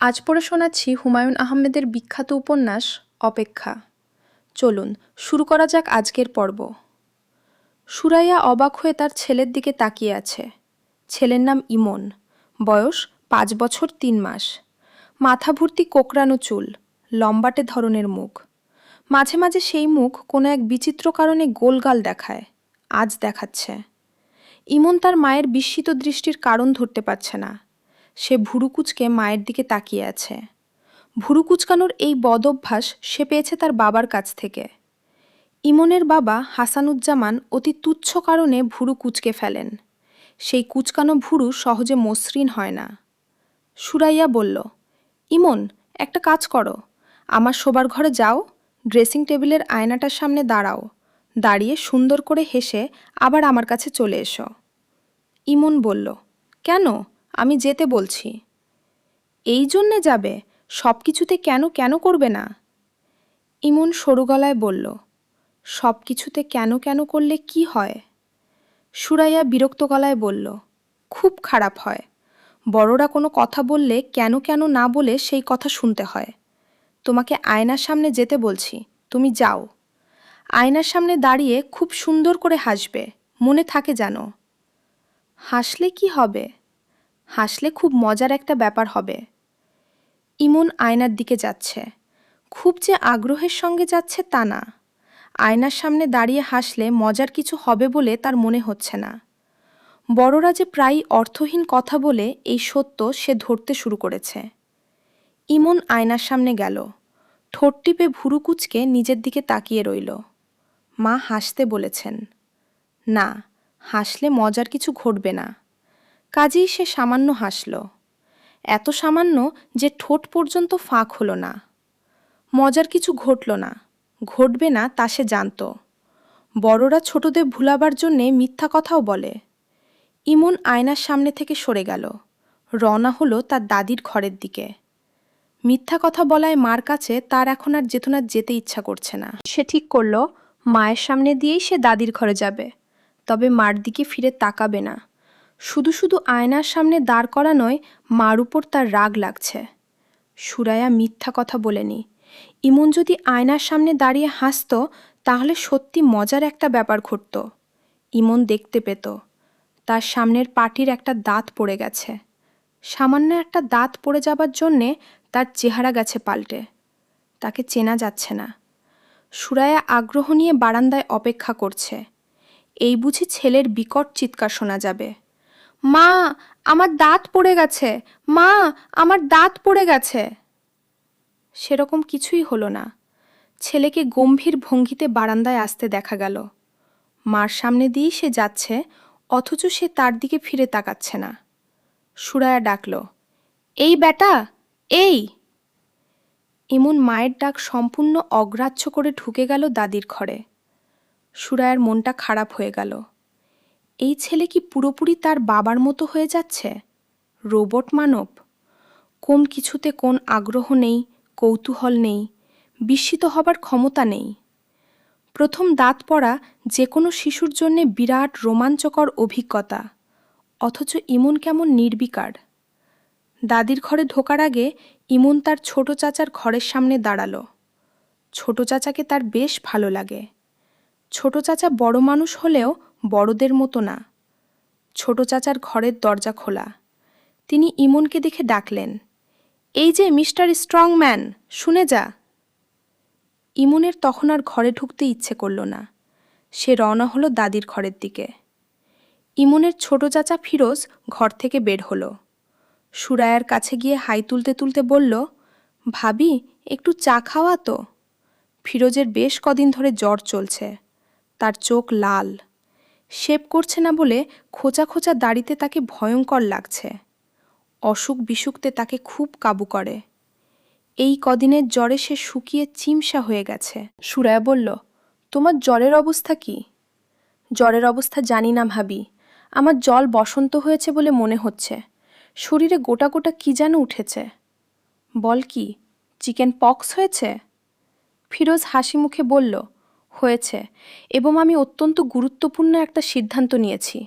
আজ পড়ে শোনাচ্ছি হুমায়ুন আহমেদের বিখ্যাত উপন্যাস অপেক্ষা। চলুন শুরু করা যাক আজকের পর্ব। সুরাইয়া অবাক হয়ে তার ছেলের দিকে তাকিয়ে আছে। ছেলের নাম ইমন, বয়স 5 বছর 3 মাস, মাথা ভর্তি কোকড়ানো চুল, লম্বাটে ধরনের মুখ। মাঝে মাঝে সেই মুখ কোনো এক বিচিত্র কারণে গোলগাল দেখায়, আজ দেখাচ্ছে। ইমন তার মায়ের বিস্মিত দৃষ্টির কারণ ধরতে পারছে না। সে ভুরু কুঁচকে মায়ের দিকে তাকিয়ে আছে। ভুরু কুঁচকানোর এই বদঅভ্যাস সে পেয়েছে তার বাবার কাছ থেকে। ইমনের বাবা হাসানুজ্জামান অতি তুচ্ছ কারণে ভুরু কুঁচকে ফেলেন। সেই কুঁচকানো ভুরু সহজে মসৃণ হয় না। সুরাইয়া বলল, ইমন, একটা কাজ করো, আমার শোবার ঘরে যাও, ড্রেসিং টেবিলের আয়নাটার সামনে দাঁড়াও, দাঁড়িয়ে সুন্দর করে হেসে আবার আমার কাছে চলে এসো। ইমন বলল, কেন? আমি যেতে বলছি। এই জন্যে যাবে? সব কিছুতে কেন কেন করবে না? ইমন সরু গলায় বলল, সব কিছুতে কেন কেন করলে কি হয়? সুরাইয়া বিরক্ত গলায় বলল, খুব খারাপ হয়। বড়রা কোনো কথা বললে কেন কেন না বলে সেই কথা শুনতে হয়। তোমাকে আয়নার সামনে যেতে বলছি, তুমি যাও। আয়নার সামনে দাঁড়িয়ে খুব সুন্দর করে হাসবে, মনে থাকে জানো। হাসলে কি হবে? হাসলে খুব মজার একটা ব্যাপার হবে। ইমন আয়নার দিকে যাচ্ছে। খুব যে আগ্রহের সঙ্গে যাচ্ছে তা না। আয়নার সামনে দাঁড়িয়ে হাসলে মজার কিছু হবে বলে তার মনে হচ্ছে না। বড়রা যে প্রায়ই অর্থহীন কথা বলে এই সত্য সে ধরতে শুরু করেছে। ইমন আয়নার সামনে গেল, ঠোঁট টিপে ভুরু কুঁচকে নিজের দিকে তাকিয়ে রইল। মা হাসতে বলেছেন। না, হাসলে মজার কিছু ঘটবে না। কাজেই সে সামান্য হাসল, এত সামান্য যে ঠোঁট পর্যন্ত ফাঁক হলো না। মজার কিছু ঘটল না, ঘটবে না তা সে জানত। বড়রা ছোটদের ভুলাবার জন্যে মিথ্যা কথাও বলে। ইমন আয়নার সামনে থেকে সরে গেল, রওনা হলো তার দাদির ঘরের দিকে। মিথ্যা কথা বলায় মার কাছে তার এখন আর যেতে ইচ্ছা করছে না। সে ঠিক করল মায়ের সামনে দিয়েই সে দাদির ঘরে যাবে, তবে মার দিকে ফিরে তাকাবে না। শুধু শুধু আয়নার সামনে দাঁড় করানোয় মার উপর তার রাগ লাগছে। সুরাইয়া মিথ্যা কথা বলেনি। ইমন যদি আয়নার সামনে দাঁড়িয়ে হাসত তাহলে সত্যি মজার একটা ব্যাপার ঘটত। ইমন দেখতে পেত তার সামনের পাটির একটা দাঁত পড়ে গেছে। সামান্য একটা দাঁত পড়ে যাবার জন্যে তার চেহারা গেছে পাল্টে। তাকে চেনা যাচ্ছে না। সুরাইয়া আগ্রহ নিয়ে বারান্দায় অপেক্ষা করছে। এই বুঝি ছেলের বিকট চিৎকার শোনা যাবে, মা, আমার দাঁত পড়ে গেছে, মা, আমার দাঁত পড়ে গেছে। সেরকম কিছুই হলো না। ছেলেকে গম্ভীর ভঙ্গিতে বারান্দায় আসতে দেখা গেল। মার সামনে দিয়েই সে যাচ্ছে, অথচ সে তার দিকে ফিরে তাকাচ্ছে না। সুরাইয়া ডাকল, এই বেটা, এই। ইমন মায়ের ডাক সম্পূর্ণ অগ্রাহ্য করে ঢুকে গেল দাদির ঘরে। সুরাইয়ার মনটা খারাপ হয়ে গেল। এই ছেলে কি পুরোপুরি তার বাবার মতো হয়ে যাচ্ছে? রোবট মানব। কোন কিছুতে কোন আগ্রহ নেই, কৌতূহল নেই, বিস্মিত হবার ক্ষমতা নেই। প্রথম দাঁত পড়া যে কোনো শিশুর জন্যে বিরাট রোমাঞ্চকর অভিজ্ঞতা, অথচ ইমন কেমন নির্বিকার। দাদির ঘরে ঢোকার আগে ইমন তার ছোট চাচার ঘরের সামনে দাঁড়ালো। ছোট চাচাকে তার বেশ ভালো লাগে। ছোট চাচা বড় মানুষ হলেও বড়দের মতো না। ছোট চাচার ঘরের দরজা খোলা। তিনি ইমনকে দেখে ডাকলেন, এই যে মিস্টার স্ট্রংম্যান, শুনে যা। ইমনের তখন আর ঘরে ঢুকতে ইচ্ছে করল না। সে রওনা হলো দাদির ঘরের দিকে। ইমনের ছোট চাচা ফিরোজ ঘর থেকে বের হলো। সুরাইয়ার কাছে গিয়ে হাই তুলতে তুলতে বলল, ভাবি, একটু চা খাওয়া তো। ফিরোজের বেশ কদিন ধরে জ্বর চলছে। তার চোখ লাল। শেভ করছে না বলে খোঁচা খোঁচা দাড়িতে তাকে ভয়ঙ্কর লাগছে। অসুখ বিসুখতে তাকে খুব কাবু করে। এই কদিনের জ্বরে সে শুকিয়ে চিমসা হয়ে গেছে। সুরাইয়া বলল, তোমার জ্বরের অবস্থা কি? জ্বরের অবস্থা জানি না ভাবি, আমার জল বসন্ত হয়েছে বলে মনে হচ্ছে। শরীরে গোটা গোটা কি যেন উঠেছে। বল কি, চিকেন পক্স হয়েছে? ফিরোজ হাসি মুখে বলল, হয়েছে, এবং আমি অত্যন্ত গুরুত্বপূর্ণ একটা সিদ্ধান্ত নিয়েছি।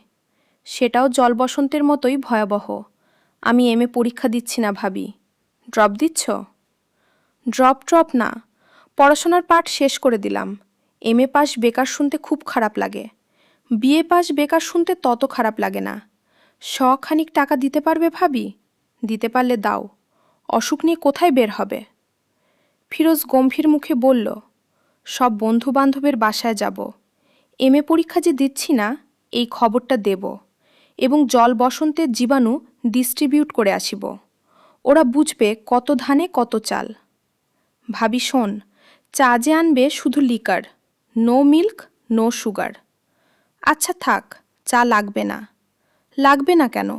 সেটাও জল বসন্তের মতোই ভয়াবহ। আমি এমএ পরীক্ষা দিচ্ছি না ভাবি, ড্রপ দিচ্ছ? ড্রপ না, পড়াশোনার পাঠ শেষ করে দিলাম। এমএ পাস বেকার শুনতে খুব খারাপ লাগে। বিএ পাস বেকার শুনতে তত খারাপ লাগে না। খানিক টাকা দিতে পারবে ভাবি? দিতে পারলে দাও। অসুখ নিয়ে কোথায় বের হবে? ফিরোজ গম্ভীর মুখে বলল, সব বন্ধু বান্ধবের বাসায় যাব। এমএ পরীক্ষা যে দিচ্ছি না, এই খবরটা দেব এবং জল বসন্তের জীবাণু ডিস্ট্রিবিউট করে আসিব। ওরা বুঝবে কত ধানে কত চাল। ভাবি শোন, চা যে আনবে শুধু liquor, no milk no sugar. আচ্ছা থাক, চা লাগবে না। লাগবে না কেন?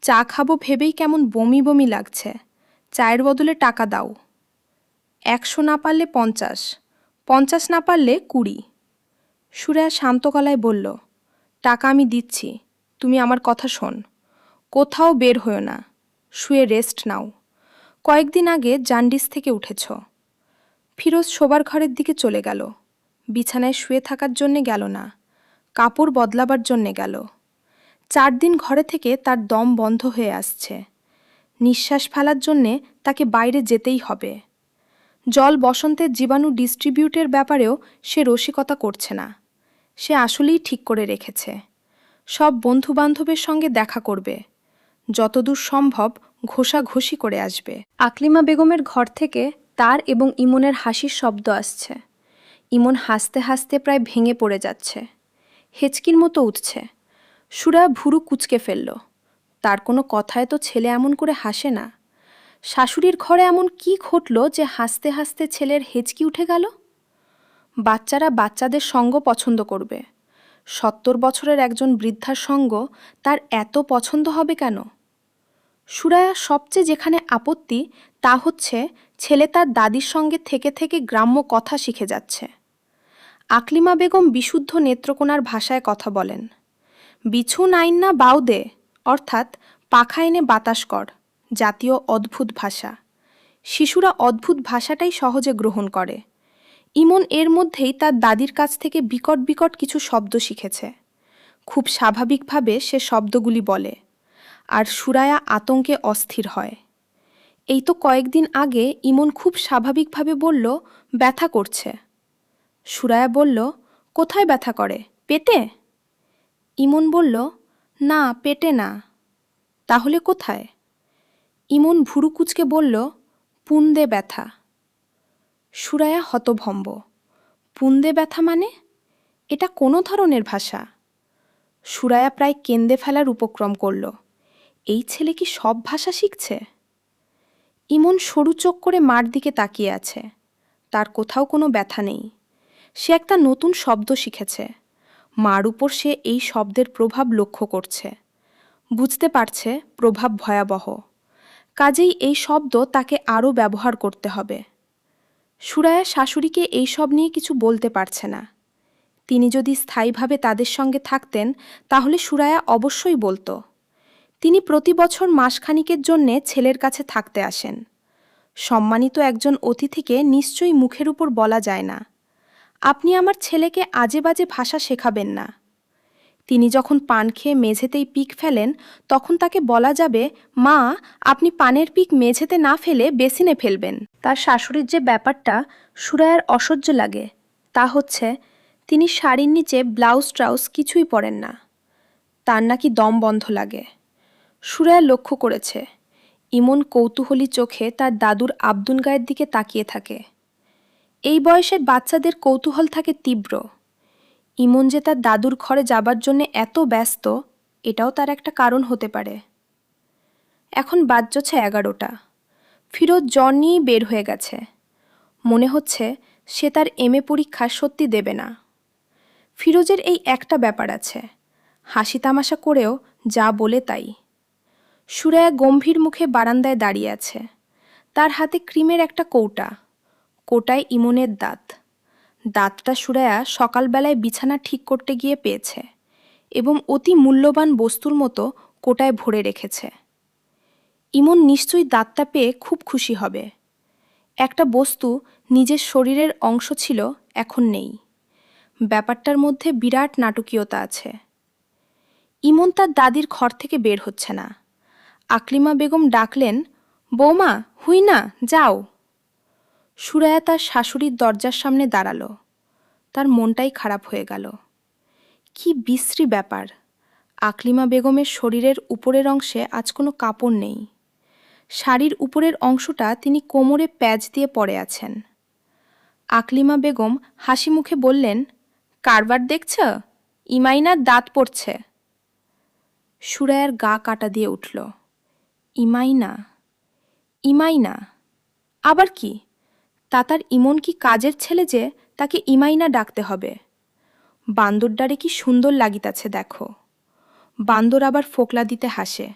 চা খাবো ভেবেই কেমন বমি বমি লাগছে। চায়ের বদলে টাকা দাও। 100 না পারলে 50, 50 না পারলে 20। সুরায়া শান্ত গলায় বলল, টাকা আমি দিচ্ছি, তুমি আমার কথা শোন। কোথাও বের হয়ো না, শুয়ে রেস্ট নাও। কয়েকদিন আগে জান্ডিস থেকে উঠেছ। ফিরোজ শোবার ঘরের দিকে চলে গেল। বিছানায় শুয়ে থাকার জন্যে গেল না, কাপড় বদলাবার জন্যে গেল। 4 দিন ঘরে থেকে তার দম বন্ধ হয়ে আসছে। নিঃশ্বাস ফেলার জন্যে তাকে বাইরে যেতেই হবে। জল বসন্তের জীবাণু ডিস্ট্রিবিউটের ব্যাপারেও সে রসিকতা করছে না। সে আসলেই ঠিক করে রেখেছে, সব বন্ধুবান্ধবের সঙ্গে দেখা করবে, যতদূর সম্ভব ঘষাঘষি করে আসবে। আকলিমা বেগমের ঘর থেকে তার এবং ইমনের হাসির শব্দ আসছে। ইমন হাসতে হাসতে প্রায় ভেঙে পড়ে যাচ্ছে, হেঁচকির মতো উঠছে। সুরা ভুরু কুঁচকে ফেলল। তার কোনো কথায় তো ছেলে এমন করে হাসে না। শাশুড়ির ঘরে এমন কি ঘটল যে হাসতে হাসতে ছেলের হেঁচকি উঠে গেল? বাচ্চারা বাচ্চাদের সঙ্গ পছন্দ করবে। 70 বছরের একজন বৃদ্ধার সঙ্গ তার এত পছন্দ হবে কেন? সুরায়া সবচেয়ে যেখানে আপত্তি, তা হচ্ছে ছেলে তার দাদির সঙ্গে থেকে থেকে গ্রাম্য কথা শিখে যাচ্ছে। আকলিমা বেগম বিশুদ্ধ নেত্রকোনার ভাষায় কথা বলেন। বিছু নাইন না বাউ দে, অর্থাৎ পাখা এনে বাতাস কর, জাতীয় অদ্ভুত ভাষা। শিশুরা অদ্ভুত ভাষাটাই সহজে গ্রহণ করে। ইমন এর মধ্যেই তার দাদির কাছ থেকে বিকট বিকট কিছু শব্দ শিখেছে। খুব স্বাভাবিকভাবে সে শব্দগুলি বলে, আর সুরায়া আতঙ্কে অস্থির হয়। এই তো কয়েকদিন আগে ইমন খুব স্বাভাবিকভাবে বলল, ব্যথা করছে। সুরায়া বলল, কোথায় ব্যথা করে, পেটে? ইমন বলল, না পেটে না। তাহলে কোথায়? ইমন ভুরু কুঁচকে বলল, পুন্দে ব্যথা। সুরায়া হতভম্ব। পুন্দে ব্যথা মানে? এটা কোনো ধরনের ভাষা? সুরায়া প্রায় কেঁদে ফেলার উপক্রম করল। এই ছেলে কি সব ভাষা শিখছে? ইমন সরু চোখ করে মার দিকে তাকিয়ে আছে। তার কোথাও কোনো ব্যথা নেই। সে একটা নতুন শব্দ শিখেছে। মার উপর সে এই শব্দের প্রভাব লক্ষ্য করছে। বুঝতে পারছে প্রভাব ভয়াবহ। কাজেই এই শব্দ তাকে আরও ব্যবহার করতে হবে। সুরায়া শাশুড়িকে এই সব নিয়ে কিছু বলতে পারছে না। তিনি যদি স্থায়ীভাবে তাদের সঙ্গে থাকতেন, তাহলে সুরায়া অবশ্যই বলতো। তিনি প্রতি বছর মাসখানিকের জন্যে ছেলের কাছে থাকতে আসেন। সম্মানিত একজন অতিথিকে নিশ্চয়ই মুখের উপর বলা যায় না, আপনি আমার ছেলেকে আজে বাজে ভাষা শেখাবেন না। তিনি যখন পান খেয়ে মেঝেতেই পিক ফেলেন, তখন তাকে বলা যাবে, মা আপনি পানের পিক মেঝেতে না ফেলে বেসিনে ফেলবেন। তার শাশুড়ির যে ব্যাপারটা সুরায়ার অসহ্য লাগে, তা হচ্ছে তিনি শাড়ির নিচে ব্লাউজ ট্রাউজ কিছুই পরেন না। তার নাকি দম বন্ধ লাগে। সুরায়া লক্ষ্য করেছে, ইমন কৌতূহলী চোখে তার দাদুর আব্দুল গায়ের দিকে তাকিয়ে থাকে। এই বয়সের বাচ্চাদের কৌতূহল থাকে তীব্র। ইমন যে তার দাদুর ঘরে যাবার জন্য এত ব্যস্ত, এটাও তার একটা কারণ হতে পারে। এখন বাজছে 11টা। ফিরোজ জ্বর নিয়েই বের হয়ে গেছে। মনে হচ্ছে সে তার এমএ পরীক্ষা সত্যি দেবে না। ফিরোজের এই একটা ব্যাপার আছে, হাসি তামাশা করেও যা বলে তাই। সুরায়া গম্ভীর মুখে বারান্দায় দাঁড়িয়ে আছে। তার হাতে ক্রিমের একটা কৌটা, কোটায় ইমনের দাঁত। দাঁতটা সুরায়া সকালবেলায় বিছানা ঠিক করতে গিয়ে পেয়েছে এবং অতি মূল্যবান বস্তুর মতো কোটায় ভরে রেখেছে। ইমন নিশ্চয়ই দাঁতটা পেয়ে খুব খুশি হবে। একটা বস্তু নিজের শরীরের অংশ ছিল, এখন নেই। ব্যাপারটার মধ্যে বিরাট নাটকীয়তা আছে। ইমন তার দাদির ঘর থেকে বের হচ্ছে না। আকলিমা বেগম ডাকলেন, বৌমা, হুই না, যাও। সুরায়া তার শাশুড়ির দরজার সামনে দাঁড়ালো। তার মনটাই খারাপ হয়ে গেল। কি বিশ্রী ব্যাপার! আকলিমা বেগমের শরীরের উপরের অংশে আজ কোনো কাপড় নেই। শাড়ির উপরের অংশটা তিনি কোমরে প্যাচ দিয়ে পরে আছেন। আকলিমা বেগম হাসি মুখে বললেন, কারবার দেখছ? ইমাইনার দাঁত পড়ছে। সুরায়ার গা কাটা দিয়ে উঠল। ইমাইনা, ইমাইনা আবার কি? তাতার ইমন কি কাজের ছেলে যে তাকে ইমাইনা ডাকতে হবে? বান্দরডারে কি সুন্দর লাগিতাছে দেখো। বান্দর আবার ফোকলা দিতে হাসে।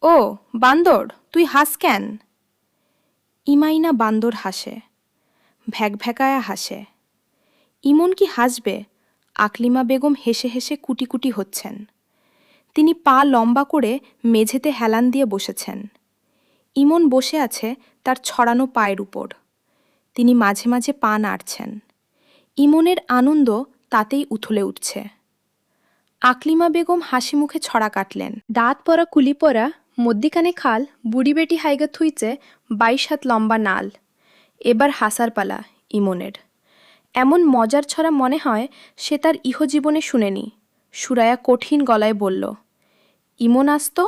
ও বান্দর, তুই হাস কেন? ইমাইনা বান্দর হাসে, ভ্যাকভ্যাকায়া হাসে। ইমন কি হাসবে? আকলিমা বেগম হেসে হেসে কুটি কুটি হচ্ছেন। তিনি পা লম্বা করে মেঝেতে হেলান দিয়ে বসেছেন। ইমন বসে আছে তার ছড়ানো পায়ের উপর। তিনি মাঝে মাঝে পা নাড়ছেন। ইমনের আনন্দ তাতেই উথলে উঠছে। আকলিমা বেগম হাসি মুখে ছড়া কাটলেন। দাঁত পরা কুলি পরা, মদ্দিখানে খাল, বুড়ি বেটি হাইগা থুইছে 22 হাত লম্বা নাল। এবার হাসার পালা ইমনের। এমন মজার ছড়া মনে হয় সে তার ইহজীবনে শুনেনি। সুরায়া কঠিন গলায় বলল, ইমন আসতো?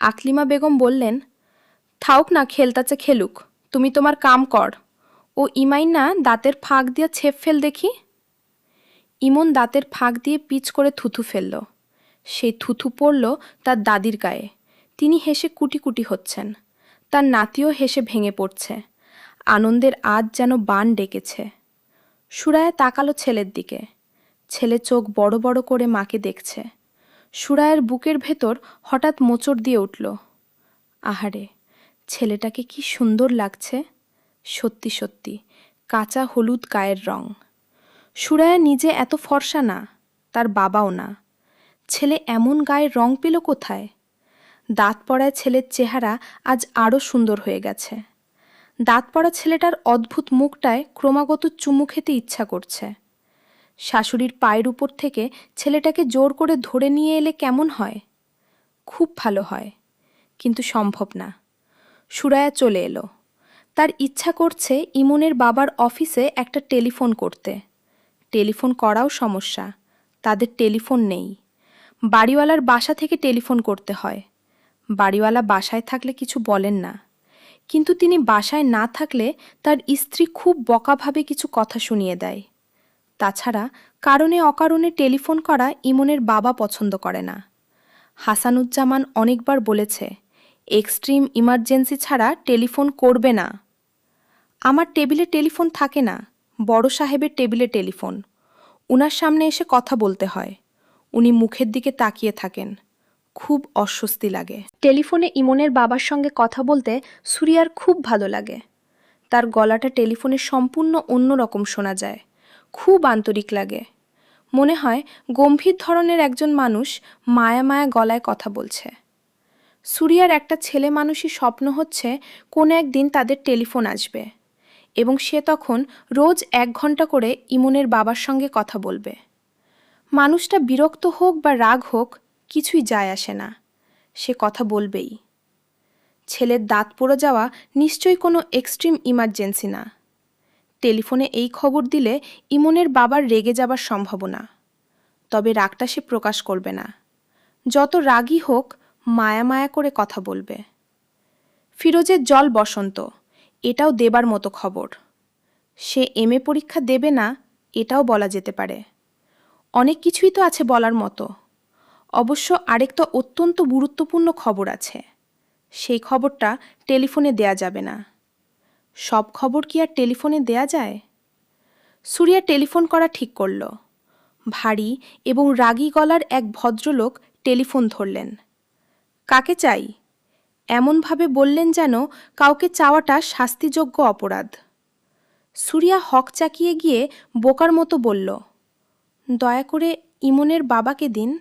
আকলিমা বেগম বললেন, থাউক না, খেলতাছে খেলুক, তুমি তোমার কাম কর। ও ইমাইন না দাঁতের ফাঁক দিয়া ছেপ ফেল দেখি। ইমন দাঁতের ফাঁক দিয়ে পিচ করে থুথু ফেলল। সেই থুথু পড়ল তার দাদির গায়ে। তিনি হেসে কুটি কুটি হচ্ছেন। তার নাতিও হেসে ভেঙে পড়ছে। আনন্দের আজ যেন বান ডেকেছে। সুরায়া তাকালো ছেলের দিকে। ছেলে চোখ বড় বড় করে মাকে দেখছে। সুরায়ের বুকের ভেতর হঠাৎ মোচড় দিয়ে উঠল। আহারে, ছেলেটাকে কি সুন্দর লাগছে! সত্যি সত্যি কাঁচা হলুদ গায়ের রং। সুরায়া নিজে এত ফর্সা না, তার বাবাও না। ছেলে এমন গায়ের রং পেল কোথায়? দাঁত পড়ায় ছেলের চেহারা আজ আরও সুন্দর হয়ে গেছে। দাঁত পড়া ছেলেটার অদ্ভুত মুখটায় ক্রমাগত চুমু খেতে ইচ্ছা করছে। শাশুড়ির পায়ের উপর থেকে ছেলেটাকে জোর করে ধরে নিয়ে এলে কেমন হয়? খুব ভালো হয়, কিন্তু সম্ভব না। সুরায়া চলে এলো। তার ইচ্ছা করছে ইমনের বাবার অফিসে একটা টেলিফোন করতে। টেলিফোন করাও সমস্যা, তাদের টেলিফোন নেই। বাড়িওয়ালার বাসা থেকে টেলিফোন করতে হয়। বাড়িওয়ালা বাসায় থাকলে কিছু বলেন না, কিন্তু তিনি বাসায় না থাকলে তার স্ত্রী খুব বকাভাবে কিছু কথা শুনিয়ে দেয়। তাছাড়া কারণে অকারণে টেলিফোন করা ইমনের বাবা পছন্দ করে না। হাসানুজ্জামান অনেকবার বলেছে, এক্সট্রিম ইমার্জেন্সি ছাড়া টেলিফোন করবে না। আমার টেবিলে টেলিফোন থাকে না, বড় সাহেবের টেবিলে টেলিফোন। উনার সামনে এসে কথা বলতে হয়। উনি মুখের দিকে তাকিয়ে থাকেন। খুব অস্বস্তি লাগে। টেলিফোনে ইমনের বাবার সঙ্গে কথা বলতে সুরিয়ার খুব ভালো লাগে। তার গলাটা টেলিফোনে সম্পূর্ণ অন্যরকম শোনা যায়। খুব আন্তরিক লাগে। মনে হয় গম্ভীর ধরনের একজন মানুষ মায়া মায়া গলায় কথা বলছে। সুরিয়ার একটা ছেলে মানুষই স্বপ্ন হচ্ছে কোনো একদিন তাদের টেলিফোন আসবে এবং সে তখন রোজ 1 ঘন্টা করে ইমনের বাবার সঙ্গে কথা বলবে। মানুষটা বিরক্ত হোক বা রাগ হোক, কিছুই যায় আসে না, সে কথা বলবেই। ছেলের দাঁত পড়ে যাওয়া নিশ্চয়ই কোনো এক্সট্রিম ইমার্জেন্সি না। টেলিফোনে এই খবর দিলে ইমনের বাবার রেগে যাবার সম্ভাবনা। তবে রাগটা সে প্রকাশ করবে না। যত রাগই হোক, মায়া মায়া করে কথা বলবে। ফিরোজের জল বসন্ত, এটাও দেবার মতো খবর। সে এমএ পরীক্ষা দেবে না, এটাও বলা যেতে পারে। অনেক কিছুই তো আছে বলার মতো। অবশ্য আরেকটা অত্যন্ত গুরুত্বপূর্ণ খবর আছে। সেই খবরটা টেলিফোনে দেয়া যাবে না। সব খবর কি আর টেলিফোনে দেয়া যায়? সুরিয়া টেলিফোন করা ঠিক করল। ভারী এবং রাগী গলার এক ভদ্রলোক টেলিফোন ধরলেন। কাকে চাই? এমনভাবে বললেন যেন কাউকে চাওয়াটা শাস্তিযোগ্য অপরাধ। সুরিয়া হক চাকিয়ে গিয়ে বোকার মতো বলল, দয়া করে ইমনের বাবাকে দিন।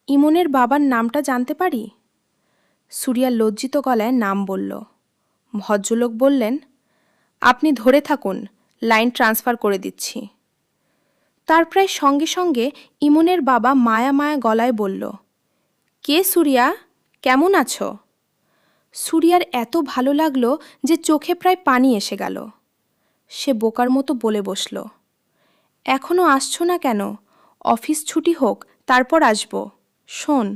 ইমনের বাবার নামটা জানতে পারি? সুরিয়া লজ্জিত গলায় নাম বলল। ভদ্রলোক বললেন, আপনি ধরে থাকুন, লাইন ট্রান্সফার করে দিচ্ছি। তার প্রায় সঙ্গে সঙ্গে ইমনের বাবা মায়া মায়া গলায় বলল, কে সুরিয়া, কেমন আছো? সুরিয়ার এত ভালো লাগলো যে চোখে প্রায় পানি এসে গেল। সে বোকার মতো বলে বসল, এখনও আসছো না কেন? অফিস ছুটি হোক, তারপর আসব। শোন,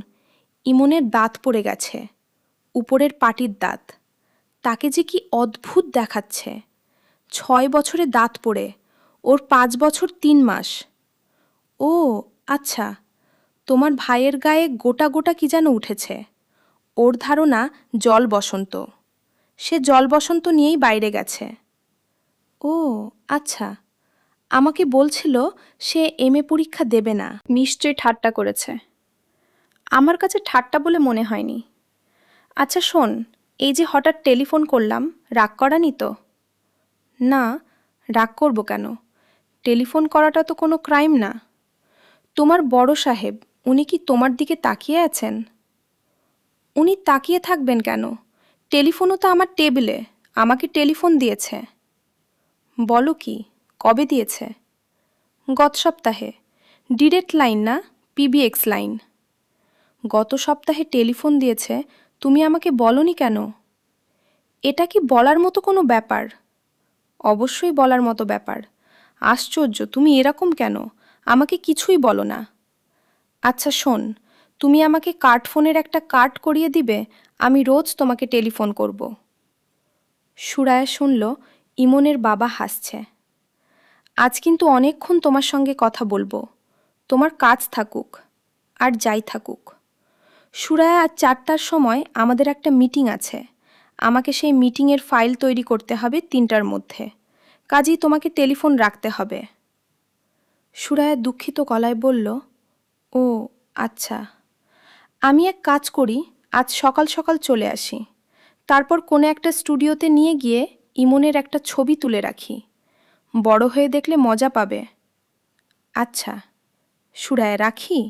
ইমনের দাঁত পড়ে গেছে, উপরের পাটির দাঁত। তাকে যে কি অদ্ভুত দেখাচ্ছে। 6 বছরে দাঁত পড়ে, ওর 5 বছর 3 মাস। ও আচ্ছা, তোমার ভাইয়ের গায়ে গোটা গোটা কি যেন উঠেছে। ওর ধারণা জল বসন্ত। সে জল বসন্ত নিয়েই বাইরে গেছে। ও আচ্ছা, আমাকে বলছিল সে এমএ পরীক্ষা দেবে না। নিশ্চয়ই ঠাট্টা করেছে। আমার কাছে ঠাট্টা বলে মনে হয়নি। আচ্ছা শোন, এই যে হঠাৎ টেলিফোন করলাম, রাগ করানি তো? না, রাগ করব কেন? টেলিফোন করাটা তো কোনো ক্রাইম না। তোমার বড় সাহেব, উনি কি তোমার দিকে তাকিয়ে আছেন? উনি তাকিয়ে থাকবেন কেন? টেলিফোনও তো আমার টেবিলে, আমাকে টেলিফোন দিয়েছে। বলো কি, কবে দিয়েছে? গত সপ্তাহে। ডিরেক্ট লাইন না, পিবিএক্স লাইন। গত সপ্তাহে টেলিফোন দিয়েছে, তুমি আমাকে বলনি কেন? এটা কি বলার মতো কোনো ব্যাপার? অবশ্যই বলার মতো ব্যাপার। আশ্চর্য, তুমি এরকম কেন? আমাকে কিছুই বলো না। আচ্ছা শোন, তুমি আমাকে কার্ড ফোনের একটা কার্ড করিয়ে দিবে, আমি রোজ তোমাকে টেলিফোন করব। সুরায়া শুনল ইমনের বাবা হাসছে। আজ কিন্তু অনেকক্ষণ তোমার সঙ্গে কথা বলবো। তোমার কাজ থাকুক আর যাই থাকুক। সুরায়া আজ 4টার সময় আমাদের একটা মিটিং আছে। আমাকে সেই মিটিংয়ের ফাইল তৈরি করতে হবে 3টার মধ্যে। কাজেই তোমাকে টেলিফোন রাখতে হবে। সুরায়া দুঃখিত গলায় বলল, ও আচ্ছা। আমি এক কাজ করি, আজ সকাল সকাল চলে আসি। তারপর কোনো একটা স্টুডিওতে নিয়ে গিয়ে ইমনের একটা ছবি তুলে রাখি। বড় হয়ে দেখলে মজা পাবে। আচ্ছা, সুরায়া রাখি।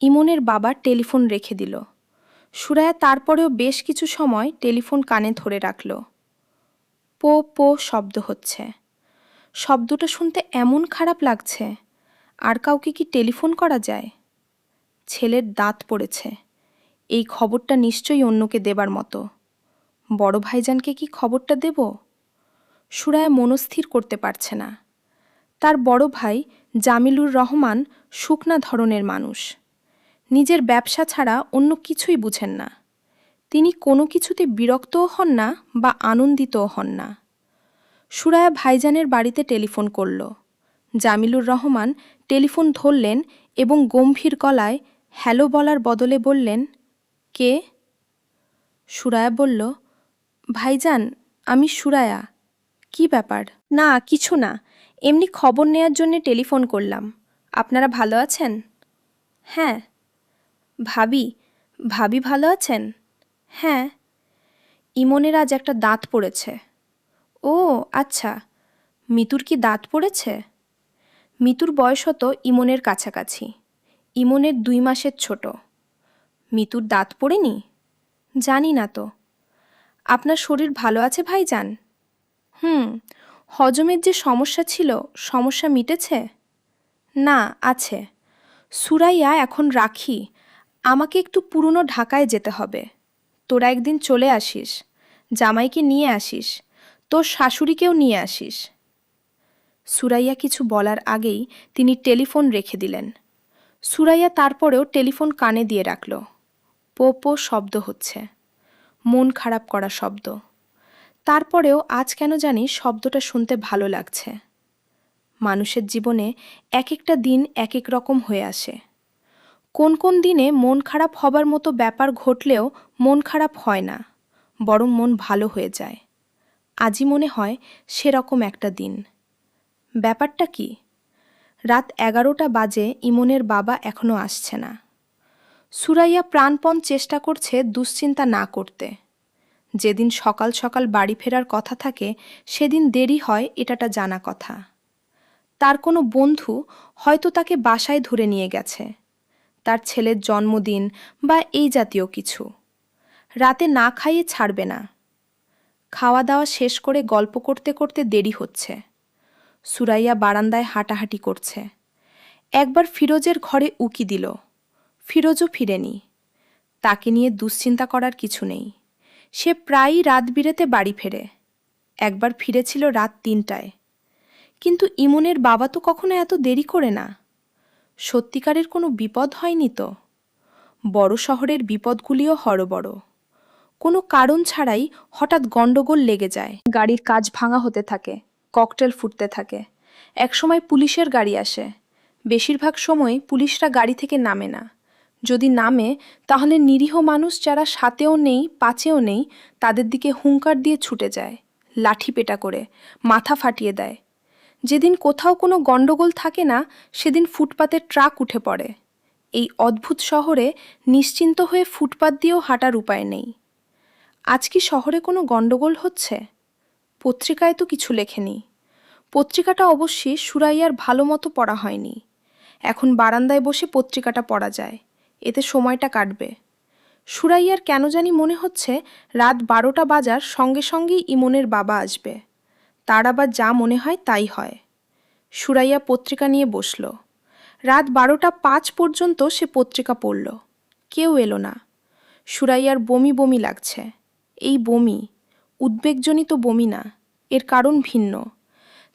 ইমনের বাবা টেলিফোন রেখে দিল। সুরায়া তারপরেও বেশ কিছু সময় টেলিফোন কানে ধরে রাখল। পো পো শব্দ হচ্ছে। শব্দটা শুনতে এমন খারাপ লাগছে। আর কাউকে কি টেলিফোন করা যায়? ছেলের দাঁত পড়েছে, এই খবরটা নিশ্চয়ই অন্যকে দেবার মতো। বড় ভাইজানকে কি খবরটা দেব? সুরায়া মনস্থির করতে পারছে না। তার বড় ভাই জামিলুর রহমান শুকনা ধরনের মানুষ। নিজের ব্যবসা ছাড়া অন্য কিছুই বুঝেন না। তিনি কোনো কিছুতে বিরক্তও হন না বা আনন্দিতও হন না। সুরায়া ভাইজানের বাড়িতে টেলিফোন করল। জামিলুর রহমান টেলিফোন ধরলেন এবং গম্ভীর গলায় হ্যালো বলার বদলে বললেন, কে? সুরায়া বলল, ভাইজান, আমি সুরায়া। কি ব্যাপার? না, কিছু না, এমনি খবর নেয়ার জন্য টেলিফোন করলাম। আপনারা ভালো আছেন? হ্যাঁ। ভাবি, ভাবি ভালো আছেন? হ্যাঁ। ইমনের আজ একটা দাঁত পড়েছে। ও আচ্ছা, মিতুর কি দাঁত পড়েছে? মিতুর বয়স হতো ইমনের কাছাকাছি। ইমনের 2 মাসের ছোট। মিতুর দাঁত পড়েনি? জানি না তো। আপনার শরীর ভালো আছে ভাইজান? হজমের যে সমস্যা ছিল, সমস্যা মিটেছে? না, আছে। সুরাইয়া, এখন রাখি। আমাকে একটু পুরনো ঢাকায় যেতে হবে। তোরা একদিন চলে আসিস, জামাইকে নিয়ে আসিস, তোর শাশুড়িকেও নিয়ে আসিস। সুরাইয়া কিছু বলার আগেই তিনি টেলিফোন রেখে দিলেন। সুরাইয়া তারপরেও টেলিফোন কানে দিয়ে রাখল। পো পো শব্দ হচ্ছে, মন খারাপ করা শব্দ। তারপরেও আজ কেন জানি শব্দটা শুনতে ভালো লাগছে। মানুষের জীবনে এক একটা দিন এক এক রকম হয়ে আসে। কোন কোন দিনে মন খারাপ হবার মতো ব্যাপার ঘটলেও মন খারাপ হয় না, বরং মন ভালো হয়ে যায়। আজই মনে হয় সেরকম একটা দিন। ব্যাপারটা কি? রাত 11টা বাজে, ইমনের বাবা এখনও আসছে না। সুরাইয়া প্রাণপণ চেষ্টা করছে দুশ্চিন্তা না করতে। যেদিন সকাল সকাল বাড়ি ফেরার কথা থাকে সেদিন দেরি হয়, এটাটা জানা কথা। তার কোনো বন্ধু হয়তো তাকে বাসায় ধরে নিয়ে গেছে, তার ছেলের জন্মদিন বা এই জাতীয় কিছু। রাতে না খাইয়ে ছাড়বে না। খাওয়া দাওয়া শেষ করে গল্প করতে করতে দেরি হচ্ছে। সুরাইয়া বারান্দায় হাঁটাহাঁটি করছে। একবার ফিরোজের ঘরে উকি দিল। ফিরোজও ফিরেনি। তাকে নিয়ে দুশ্চিন্তা করার কিছু নেই। সে প্রায়ই রাত বিরেতে বাড়ি ফেরে। একবার ফিরেছিল রাত ৩টায়। কিন্তু ইমনের বাবা তো কখনো এত দেরি করে না। সত্যিকারের কোনো বিপদ হয়নি তো? বড় শহরের বিপদগুলিও হরবড়। কোনো কারণ ছাড়াই হঠাৎ গণ্ডগোল লেগে যায়, গাড়ির কাচ ভাঙা হতে থাকে, ককটেল ফুটতে থাকে। একসময় পুলিশের গাড়ি আসে। বেশিরভাগ সময় পুলিশরা গাড়ি থেকে নামে না। যদি নামে তাহলে নিরীহ মানুষ যারা সাতেও নেই পাঁচেও নেই তাদের দিকে হুঙ্কার দিয়ে ছুটে যায়, লাঠি পেটা করে মাথা ফাটিয়ে দেয়। যেদিন কোথাও কোনো গণ্ডগোল থাকে না সেদিন ফুটপাতে ট্রাক উঠে পড়ে। এই অদ্ভুত শহরে নিশ্চিন্ত হয়ে ফুটপাত দিয়েও হাঁটার উপায় নেই। আজ কি শহরে কোনো গণ্ডগোল হচ্ছে? পত্রিকায় তো কিছু লেখেনি। পত্রিকাটা অবশ্যই সুরাইয়ার ভালো মতো পড়া হয়নি। এখন বারান্দায় বসে পত্রিকাটা পড়া যায়, এতে সময়টা কাটবে। সুরাইয়ার কেন জানি মনে হচ্ছে রাত 12টা বাজার সঙ্গে সঙ্গেই ইমনের বাবা আসবে। তার আবার যা মনে হয় তাই হয়। সুরাইয়া পত্রিকা নিয়ে বসল। রাত 12টা 5 পর্যন্ত সে পত্রিকা পড়ল। কেউ এলো না। সুরাইয়ার বমি বমি লাগছে। এই বমি উদ্বেগজনিত বমি না, এর কারণ ভিন্ন।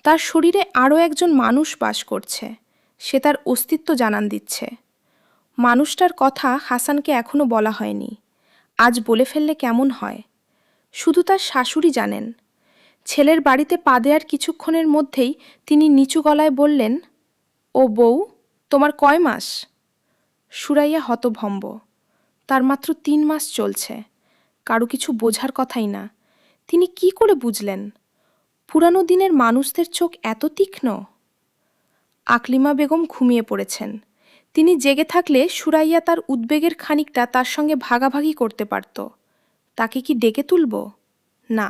তার শরীরে আরও একজন মানুষ বাস করছে। সে তার অস্তিত্ব জানান দিচ্ছে। মানুষটার কথা হাসানকে এখনো বলা হয়নি। আজ বলে ফেললে কেমন হয়? শুধু তার শাশুড়ি জানেন। ছেলের বাড়িতে পা দেওয়ার কিছুক্ষণের মধ্যেই তিনি নিচু গলায় বললেন, ও বউ, তোমার কয় মাস? সুরাইয়া হতভম্ব। তার মাত্র 3 মাস চলছে। কারো কিছু বোঝার কথাই না। তিনি কি করে বুঝলেন? পুরানো দিনের মানুষদের চোখ এত তীক্ষ্ণ? আকলিমা বেগম ঘুমিয়ে পড়েছেন। তিনি জেগে থাকলে সুরাইয়া তার উদ্বেগের খানিকটা তার সঙ্গে ভাগাভাগি করতে পারত। তাকে কি ডেকে তুলব? না,